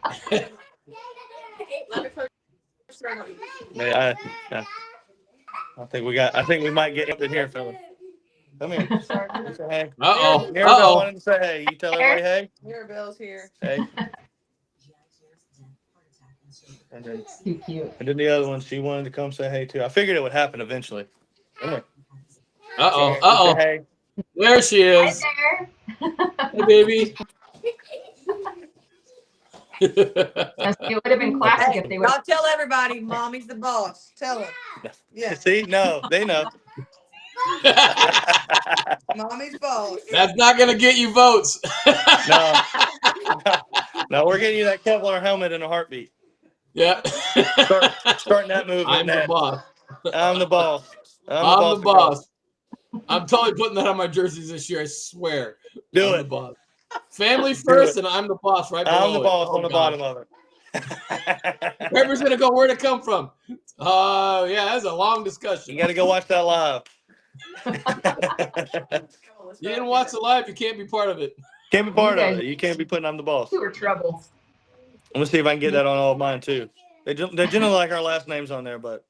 I think we might get up in here, fella. Come here. Say hey. Mirabelle wanted to say hey. You tell everybody hey. Mirabelle's here. Hey. Too cute. And then the other one, she wanted to come say hey too. I figured it would happen eventually. Come here. Hey. There she is. Hi there. Hey, baby. It would have been classic if they would. I'll tell everybody, Mommy's the boss. Tell them. Yeah. See, no, they know. Mommy's boss. That's not gonna get you votes. No, we're getting you that Kevlar helmet in a heartbeat. Yeah. Starting that movement. I'm the boss. I'm the boss. I'm the boss. I'm totally putting that on my jerseys this year. I swear. Do it. The boss. Family first, and I'm the boss right below. I'm the boss on the bottom of it. Whoever's gonna go, where'd it come from? Oh, yeah, that's a long discussion. You got to go watch that live. You didn't watch the live, you can't be part of it. Can't be part of it. You can't be putting I'm the boss. You were trouble. I'm gonna see if I can get that on all of mine too. They generally like our last names on there, but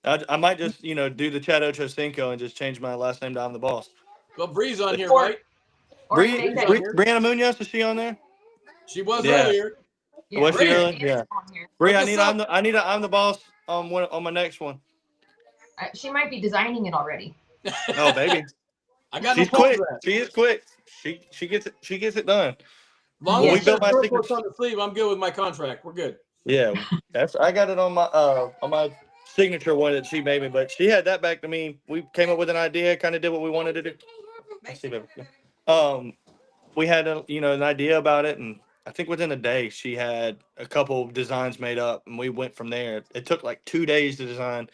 I might just do the Chad Ochocinco and just change my last name to I'm the Boss. Well, Bree's on here, Or- right? Or you make that. Brianna Munoz, is she on there? She was Yeah. earlier. Yeah, Was she Brilliant. really? Yeah. on here. Bree, Look I us need up. I'm the Boss on my next one. She might be designing it already. Oh, baby. I got She's no problem quick. with that. She is quick. She gets it done. As long When as we it built says my short signature- porch on the sleeve, I'm good with my contract. We're good. Yeah, I got it on my signature one that she made me, but she had that back to me. We came up with an idea, kind of did what we wanted to do. Let's see, baby. We had an idea about it, and I think within a day she had a couple designs made up, and we went from there. It took like 2 days to design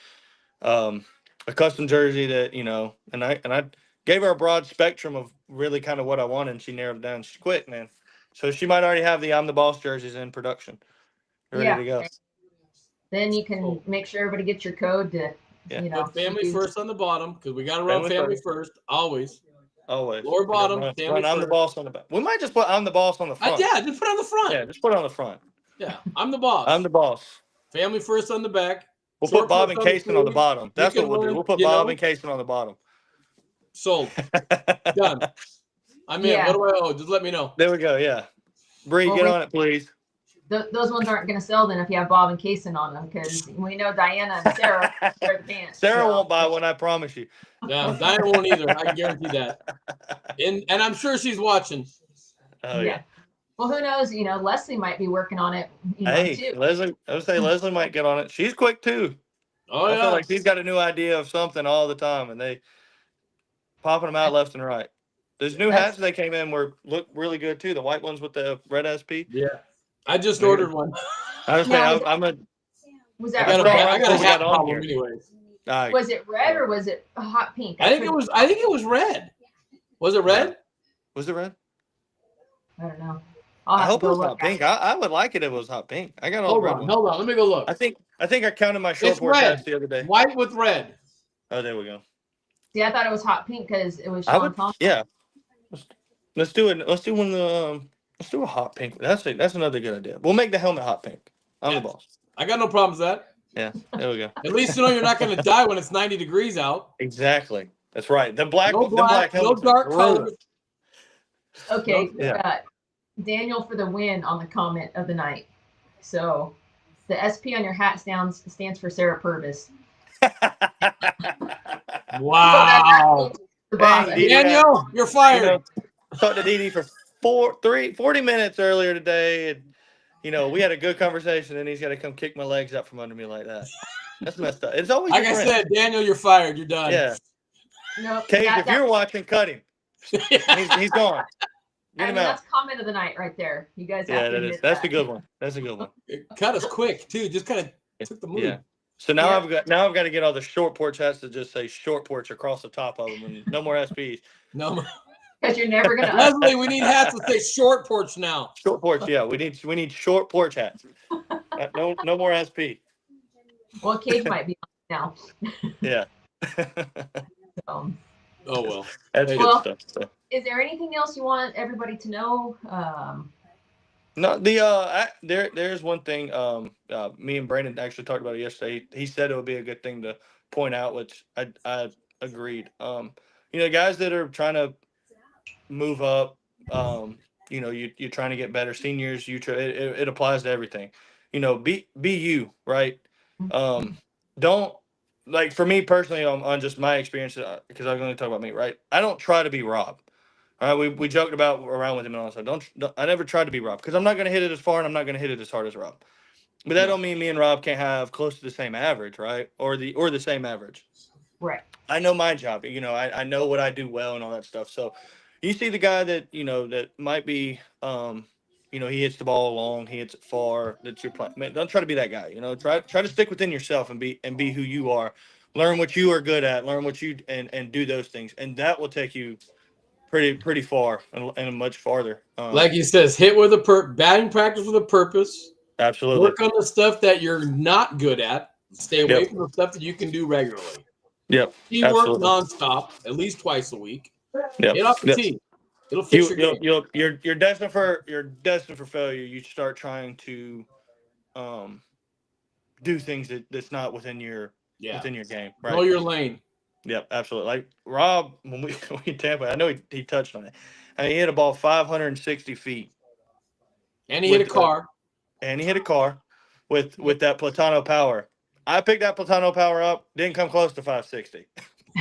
a custom jersey that and I gave her a broad spectrum of really kind of what I wanted, and she narrowed it down. She's quick, man. So she might already have the I'm the Boss jerseys in production, ready to go. Then you can Cool. make sure everybody gets your code to, Yeah. Put family use- first on the bottom because we got to run family first always. Always. Lower bottom, Run, family I'm the first. Boss on the back. We might just put I'm the Boss on the front. Yeah, just put it on the front. Yeah, just put it on the front. Yeah, I'm the boss. I'm the Boss. Family first on the back. We'll Short put Bob porch and on the Cason on the sleeve. bottom. That's You what can we'll do. learn, We'll put you Bob know. and Cason on the bottom. Sold. Done. I'm in. Yeah. What do I owe? Just let me know. There we go. Yeah. Bree, Well, get on it, please. those ones aren't going to sell then if you have Bob and Cason on them, because we know Diana and Sarah wear the pants. Sarah so. won't buy one, I promise you. Yeah, Diana won't either. I can guarantee that. And I'm sure she's watching. Oh yeah. Well, who knows? Leslie might be working on it. Hey, too. Leslie, I would say Leslie might get on it. She's quick too. Oh I yeah. feel like she's got a new idea of something all the time, and they popping them out left and right. Those new hats they came in look really good too. The white ones with the red SP. Yeah. I just ordered one. I was Now, saying was I that got red? a hat on problem here. anyways. Was it red or was it a hot pink? I think it was red. Was it red? Was it red? I don't know. I hope it was hot pink. I would like it if it was hot pink. I got all Hold red on, ones. hold on. Let me go look. I think I counted my short It's porch red. hats the other day. White with red. Oh, there we go. See, I thought it was hot pink because it was I Sean would, Thompson. yeah. Let's do it. Let's do one. Let's do a hot pink. That's another good idea. We'll make the helmet hot pink. I'm the boss. I got no problems with that. Yeah, there we go. At least you know you're not going to die when it's 90 degrees out. Exactly. That's right. The black, No black, no helmets are dark brutal. colors. Okay, Yeah. Daniel for the win on the comment of the night. So, the SP on your hat stands for Sarah Purvis. Wow. The boss. Dang, Daniel, you're fired. I talked to Dee Dee for 40 minutes earlier today, and we had a good conversation, and he's got to come kick my legs out from under me like that. That's messed up. It's always Like I said, Daniel, you're fired. You're done. Yeah. No, Cage, if you're watching, cut him. He's gone. Get him out. that's comment of the night right there. You guys have Yeah, to that admit is. That's that. a good one. That's a good one. It cut us quick too. Just kind of took the move. Yeah. So now Yeah. I've got to get all the short porch hats to just say short porch across the top of them, and no more SPs. No, Because you're never going to. Leslie, we need hats that say short porch now. Short porch, yeah. We need short porch hats. No more SP. Well, Cage might be on now. Yeah. So. Oh well. That's Well, good stuff. So. Is there anything else you want everybody to know? No, there's one thing. Me and Brandon actually talked about it yesterday. He said it would be a good thing to point out, which I agreed. Guys that are trying to move up, you're trying to get better. Seniors, it applies to everything. Be you, right? Don't, like, for me personally, on just my experience, because I'm going to talk about me, right? I don't try to be Rob. All right, we joked about around with him and all that. Don't I never tried to be Rob, because I'm not going to hit it as far and I'm not going to hit it as hard as Rob. But that don't mean me and Rob can't have close to the same average, right? Or the same average. Right. I know my job. I know what I do well and all that stuff. So you see the guy that that might be he hits the ball long, he hits it far. That you're playing. Man, don't try to be that guy. Try to stick within yourself and be who you are. Learn what you are good at. Learn what you and do those things, and that will take you pretty far and much farther. Like he says, hit with a batting practice with a purpose. Absolutely. Work on the stuff that you're not good at. Stay away from the stuff that you can do regularly. Yep. Teamwork nonstop, at least twice a week. Yep. Get off the tee. It'll fix your game. You're destined for failure. You start trying to do things that's not within your game. Right. Know your lane. Yep, absolutely. Like Rob, when we Tampa, I know he touched on it. I mean, he hit a ball 560 feet, And he hit a car. And he hit a car with that Platano power. I picked that Platano power up, didn't come close to 560.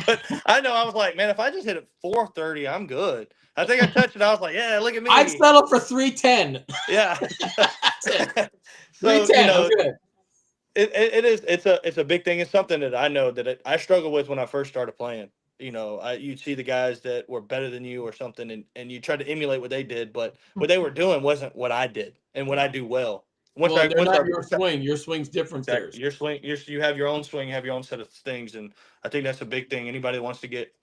But I know I was like, man, if I just hit it 430, I'm good. I think I touched it. I was like, yeah, look at me. I'd settle for 310. Yeah. So 310, I'm good. It's a big thing. It's something that I know that I struggled with when I first started playing. You know, you'd see the guys that were better than you or something, and you tried to emulate what they did, but what they were doing wasn't what I did and what I do well. They're not your swing. Your swing's different. Exactly. Your swing. You have your own swing. You have your own set of things, and I think that's a big thing. Anybody that wants to get,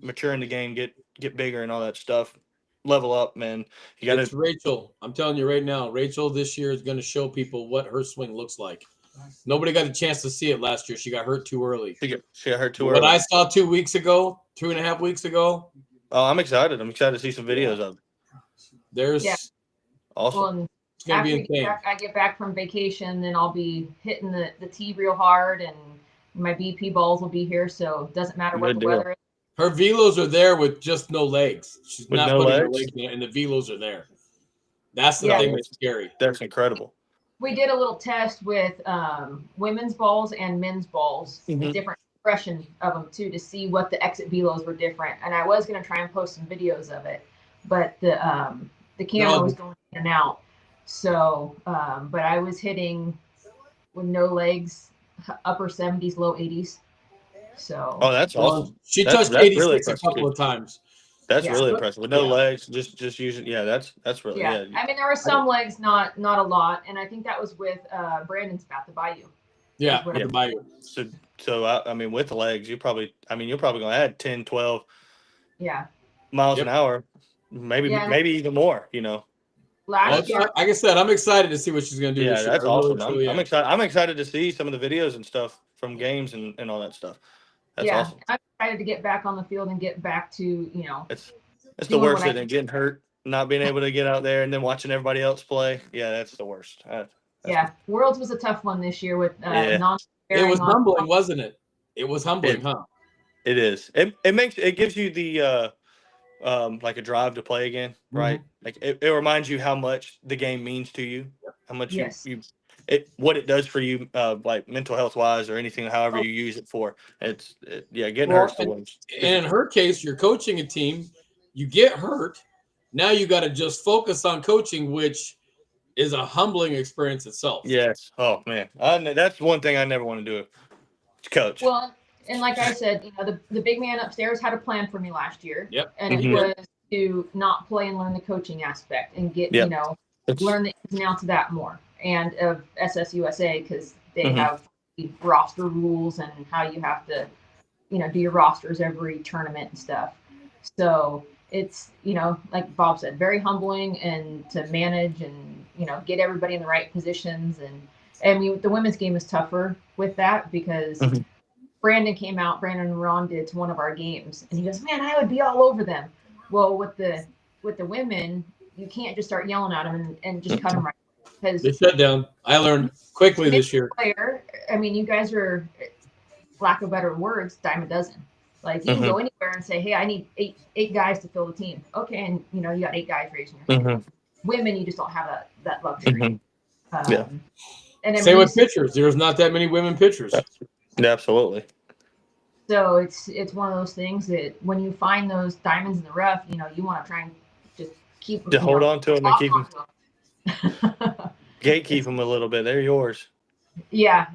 mature in the game, get bigger, and all that stuff, level up, man. You got to. Rachel. I'm telling you right now, Rachel this year is going to show people what her swing looks like. Nobody got a chance to see it last year. She got hurt too early. She got hurt too early. What I saw 2 weeks ago, 2.5 weeks ago. Oh, I'm excited. I'm excited to see some videos of it. There's awesome. Well, after I get back from vacation, then I'll be hitting the tee real hard, and my BP balls will be here, so it doesn't matter what the weather is. Her velos are there with just no legs. She's not putting her legs in, and the velos are there. That's the thing that's scary. That's incredible. We did a little test with women's balls and men's balls, different expression of them too, to see what the exit velos were different. And I was going to try and post some videos of it, but the camera was going in and out. So, but I was hitting with no legs, upper 70s, low 80s. So. Oh, that's awesome. She touched 86 really a couple of times. That's really impressive. With no legs, just using. Yeah, that's really. Yeah. I mean, there were some legs, not a lot, and I think that was with Brandon's bat, the Bayou. Yeah, the Bayou. So I mean, with the legs, you're probably gonna add 10, 12. Yeah. Miles an hour, maybe even more. You know. Last year, like I said, I'm excited to see what she's gonna do. Yeah, this year. that's awesome. I'm excited. I'm excited to see some of the videos and stuff from games and all that stuff. That's awesome. I'm excited to get back on the field and get back to, It's the worst thing, getting hurt, not being able to get out there, and then watching everybody else play. Yeah, that's the worst. Worlds was a tough one this year with It was humbling, wasn't it? It was humbling, huh? It is. It gives you the like a drive to play again, right? Like it reminds you how much the game means to you, how much what it does for you, like mental health wise or anything, however you use it for. Getting hurt is the worst. And in her case, you're coaching a team, you get hurt. Now you got to just focus on coaching, which is a humbling experience itself. Yes. Oh man, that's one thing I never want to do. Coach. Well, and like I said, the big man upstairs had a plan for me last year. Yep. And it was to not play and learn the coaching aspect and get learn the ins and outs of that more, and of SSUSA, because they have roster rules and how you have to do your rosters every tournament and stuff. So it's like Bob said, very humbling, and to manage and get everybody in the right positions. And I mean, the women's game is tougher with that because Brandon and Ron did to one of our games, and he goes, man, I would be all over them. Well, with the women, you can't just start yelling at them and just cut them right, because they shut down. I learned quickly this year. I mean, you guys are, lack of better words, dime a dozen. Like, you can go anywhere and say, hey, I need eight guys to fill the team. Okay, and you got 8 guys raising your hand. Women, you just don't have that luxury. And same with pitchers. There's not that many women pitchers. Yeah, absolutely. So it's one of those things that when you find those diamonds in the rough, you want to try and just keep them. To hold on to them and keep them. Gatekeep them a little bit. They're yours. Yeah,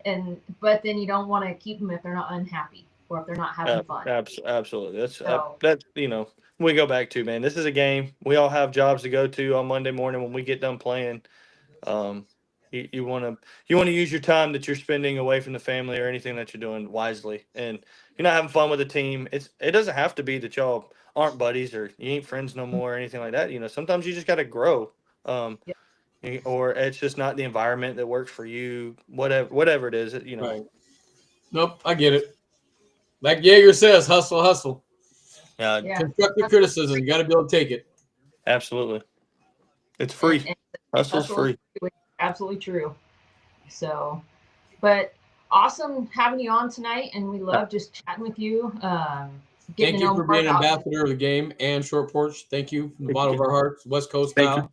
but then you don't want to keep them if they're not unhappy or if they're not having fun. Absolutely. That's we go back to, man, this is a game. We all have jobs to go to on Monday morning when we get done playing. You want to use your time that you're spending away from the family or anything that you're doing wisely, and you're not having fun with the team. It doesn't have to be that y'all aren't buddies or you ain't friends no more or anything like that. Sometimes you just got to grow, or it's just not the environment that works for you. Whatever it is, Right. Nope, I get it. Like Jaeger says, hustle, hustle. Constructive criticism, you got to be able to take it. Absolutely, it's free. Hustle's free. Absolutely true. So, but awesome having you on tonight, and we love just chatting with you. Getting Thank to you know for more being about ambassador of the game and Short Porch. Thank you from the bottom of our hearts, West Coast Thank you. style.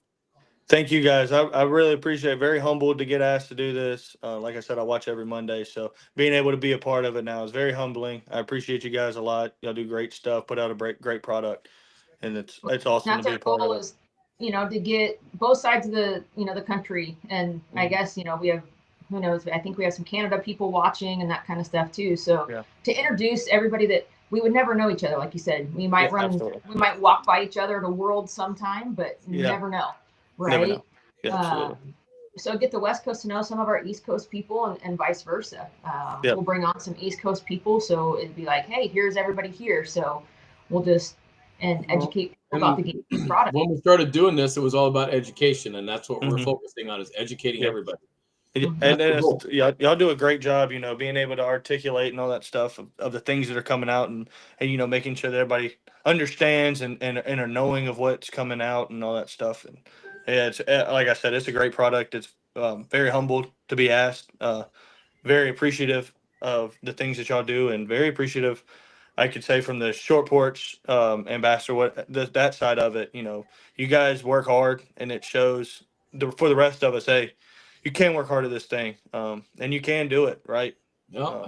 Thank you, guys. I really appreciate it. Very humbled to get asked to do this. Like I said, I watch every Monday. So being able to be a part of it now is very humbling. I appreciate you guys a lot. Y'all do great stuff, put out a great product. And it's awesome to That's be our a part of goal it. is, to get both sides of the, the country. And I guess, we have, who knows, I think we have some Canada people watching and that kind of stuff too. So Yeah. to introduce everybody that we would never know each other, like you said, we might Absolutely. we might walk by each other at a world sometime, but Yeah. never know. Never Right. know. Yeah, absolutely. So get the West Coast to know some of our East Coast people and vice versa. Yep. We'll bring on some East Coast people. So it'd be like, hey, here's everybody here. So we'll just educate people about the game and product. When we started doing this, it was all about education, and that's what we're Mhm. focusing on, is educating Yeah. everybody. And then y'all do a great job, being able to articulate and all that stuff of the things that are coming out, and making sure that everybody understands and are knowing of what's coming out and all that stuff. And yeah, it's like I said, it's a great product. It's very humbled to be asked. Very appreciative of the things that y'all do, and very appreciative, I could say, from the Short Porch ambassador, that side of it. You guys work hard, and it shows for the rest of us. Hey, you can work hard at this thing, and you can do it, right? No,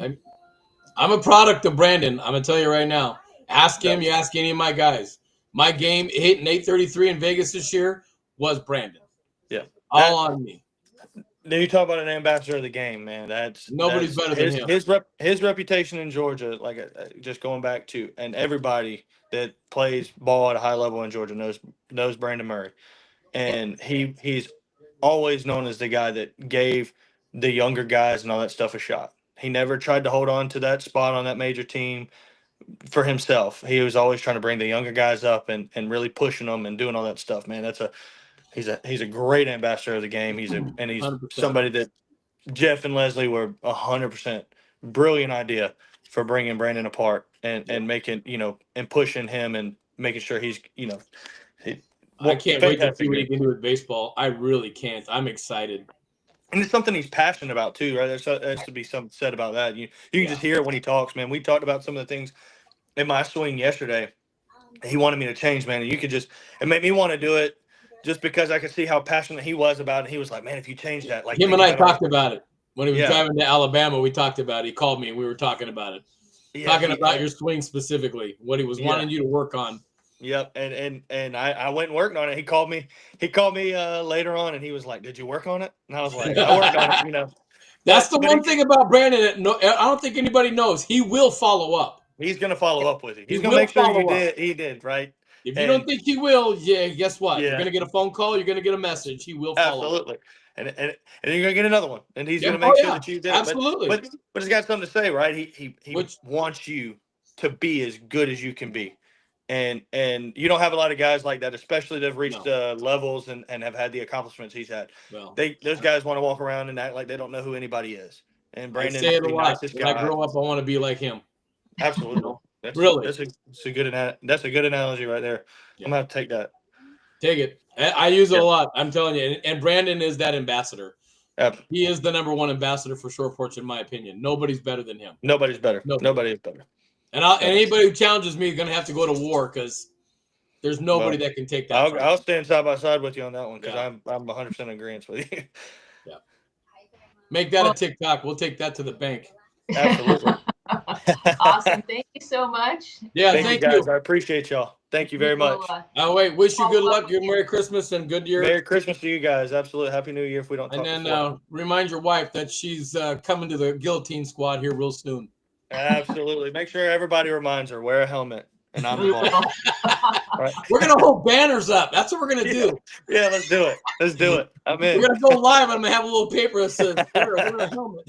I'm a product of Brandon. I'm gonna tell you right now. Ask him. You ask any of my guys. My game hitting 833 in Vegas this year was Brandon. Yeah, all on me. Then you talk about an ambassador of the game, man. Nobody's better than him. His reputation in Georgia, like just going back to, and everybody that plays ball at a high level in Georgia knows Brandon Murray, and he's always known as the guy that gave the younger guys and all that stuff a shot. He never tried to hold on to that spot on that major team for himself. He was always trying to bring the younger guys up and really pushing them and doing all that stuff, man. He's a great ambassador of the game. He's 100%. somebody that Jeff and Leslie were 100% brilliant idea for bringing Brandon apart and making, and pushing him and making sure he's, I can't wait to see what he game. can do with baseball. I really can't. I'm excited. And it's something he's passionate about too, right? There's to be something said about that. You can just hear it when he talks, man. We talked about some of the things in my swing yesterday. He wanted me to change, man, and it made me want to do it just because I could see how passionate he was about it. He was like, man, if you change that, like him and I talked about it when he was Yeah. driving to Alabama. We talked about it. He called me and we were talking about it. Talking about your swing specifically, what he was wanting you to work on. Yep, and I went and worked on it. He called me later on, and he was like, "Did you work on it?" And I was like, "I worked on it." That's the one thing about Brandon that I don't think anybody knows. He will follow up. He's going to follow up with you. He's going to make sure he did, right? If you don't think he will, guess what? Yeah. You're going to get a phone call. You're going to get a message. He will follow Absolutely. up. And you're going to get another one. And he's going to make sure that you did Absolutely. it. But he's got something to say, right? He wants you to be as good as you can be. And you don't have a lot of guys like that, especially that have reached levels and have had the accomplishments he's had. Well, those guys want to walk around and act like they don't know who anybody is. And Brandon, I say it a lot. When I grow up, I want to be like him. Absolutely. That's a good analogy right there. Yeah. I'm gonna have to take that. Take it. I use it a lot. I'm telling you. And Brandon is that ambassador. He is the number one ambassador for Short Porch, in my opinion. Nobody's better than him. Nobody's better. Nobody is better. And anybody who challenges me is going to have to go to war because there's nobody that can take that. I'll stand side by side with you on that one because I'm 100% in agreement with you. Yeah. Make that a TikTok. We'll take that to the bank. Absolutely. Awesome. Thank you so much. Yeah, thank you, guys. I appreciate y'all. Thank you very much. Wish you good luck. Merry Christmas and good year. Merry Christmas to you guys. Absolutely. Happy New Year if we don't talk And then remind your wife that she's coming to the guillotine squad here real soon. Absolutely. Make sure everybody reminds her, wear a helmet. And I'm the boss. Right. We're going to hold banners up. That's what we're going to do. Yeah, let's do it. I'm in. We're going to go live. I'm going to have a little paper that says, wear a helmet.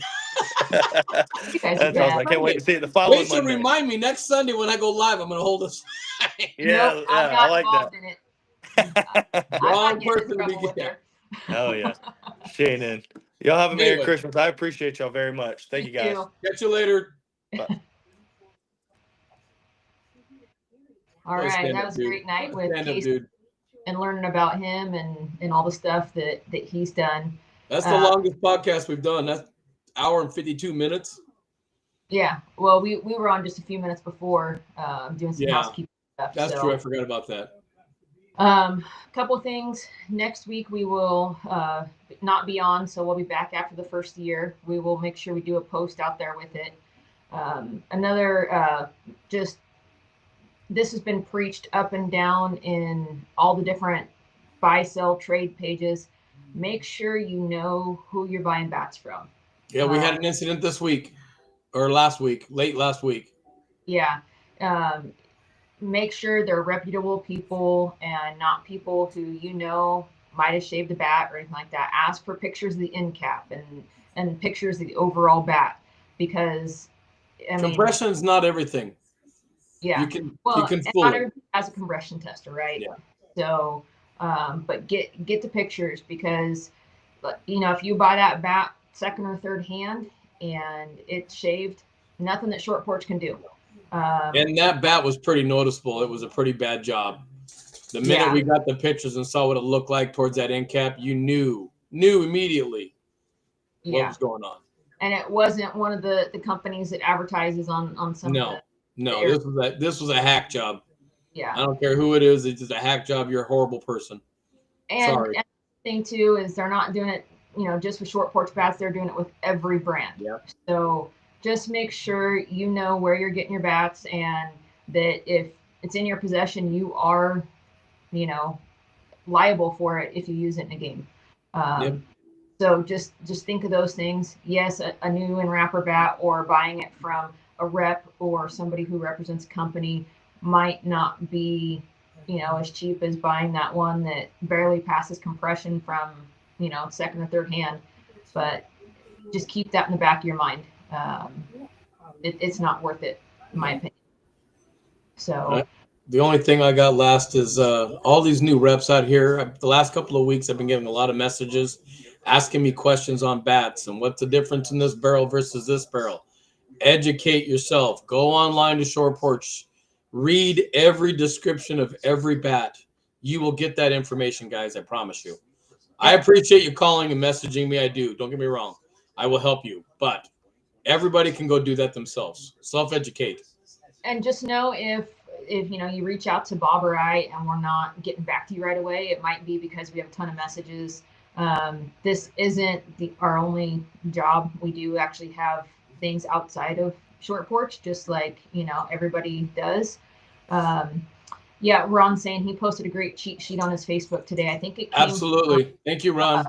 That's awesome. I can't wait to see it the following Monday. Wait, remind me next Sunday when I go live, I'm going to hold this. Yeah, I like that. Wrong person to be there. Oh, yeah. Shannon. Y'all have a Merry Christmas. I appreciate y'all very much. Thank you, guys. Catch you later. Bye. All right, that was a great night with Cason and learning about him and all the stuff that he's done. That's the longest podcast we've done. That's hour and 52 minutes. Yeah. Well, we were on just a few minutes before doing some housekeeping stuff. That's so. true. I forgot about that. Couple things. Next week we will not be on, so we'll be back after the first year. We will make sure we do a post out there with it. Just this has been preached up and down in all the different buy, sell, trade pages. Make sure you know who you're buying bats from. Yeah, we had an incident this week or late last week. Yeah. Make sure they're reputable people and not people who might have shaved the bat or anything like that. Ask for pictures of the end cap and pictures of the overall bat, because compression is not everything. Yeah. You can not fool it. everybody has a compression tester, right? Yeah. So, but get the pictures, because if you buy that bat second or third hand and it's shaved, nothing that Short Porch can do. And that bat was pretty noticeable. It was a pretty bad job. The minute we got the pictures and saw what it looked like towards that end cap, you knew immediately what was going on. And it wasn't one of the companies that advertises on some. No, this was a hack job. Yeah. I don't care who it is. It's just a hack job. You're a horrible person. Sorry. And the thing too is they're not doing it, just with Short Porch bats. They're doing it with every brand. Yeah. So just make sure you know where you're getting your bats, and that if it's in your possession, you are, liable for it if you use it in a game. So just think of those things. Yes, a new and wrapper bat, or buying it from a rep or somebody who represents a company, might not be, as cheap as buying that one that barely passes compression from, second or third hand. But just keep that in the back of your mind. It's not worth it, in my opinion. So the only thing I got last is all these new reps out here. The last couple of weeks, I've been getting a lot of messages asking me questions on bats and what's the difference in this barrel versus this barrel. Educate yourself. Go online to Short Porch. Read every description of every bat. You will get that information, guys. I promise you. I appreciate you calling and messaging me. I do. Don't get me wrong. I will help you. But everybody can go do that themselves. Self-educate. And just know if you reach out to Bob or I and we're not getting back to you right away, it might be because we have a ton of messages. This isn't our only job. We do actually have things outside of Short Porch, just like everybody does. Ron saying he posted a great cheat sheet on his Facebook today. I think it came absolutely. Thank you, Ron.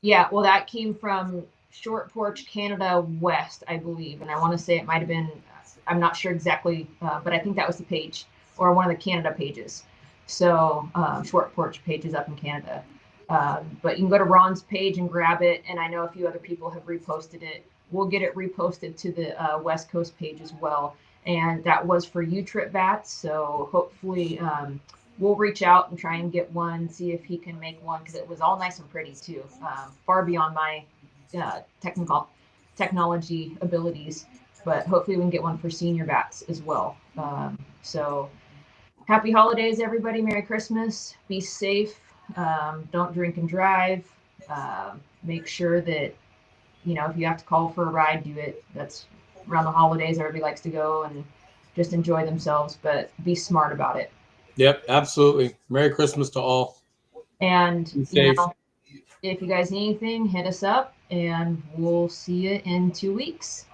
Well, that came from Short Porch Canada West, I believe, and I want to say it might have been. I'm not sure exactly, but I think that was the page, or one of the Canada pages. So Short Porch pages up in Canada. But you can go to Ron's page and grab it, and I know a few other people have reposted it. We'll get it reposted to the West Coast page as well. And that was for U-Trip bats. So hopefully we'll reach out and try and get one, see if he can make one, because it was all nice and pretty too, far beyond my technology abilities. But hopefully we can get one for senior bats as well. So happy holidays, everybody. Merry Christmas. Be safe. Don't drink and drive. Make sure that, if you have to call for a ride, do it. That's around the holidays. Everybody likes to go and just enjoy themselves, but be smart about it. Yep, absolutely. Merry Christmas to all. And if you guys need anything, hit us up, and we'll see you in 2 weeks.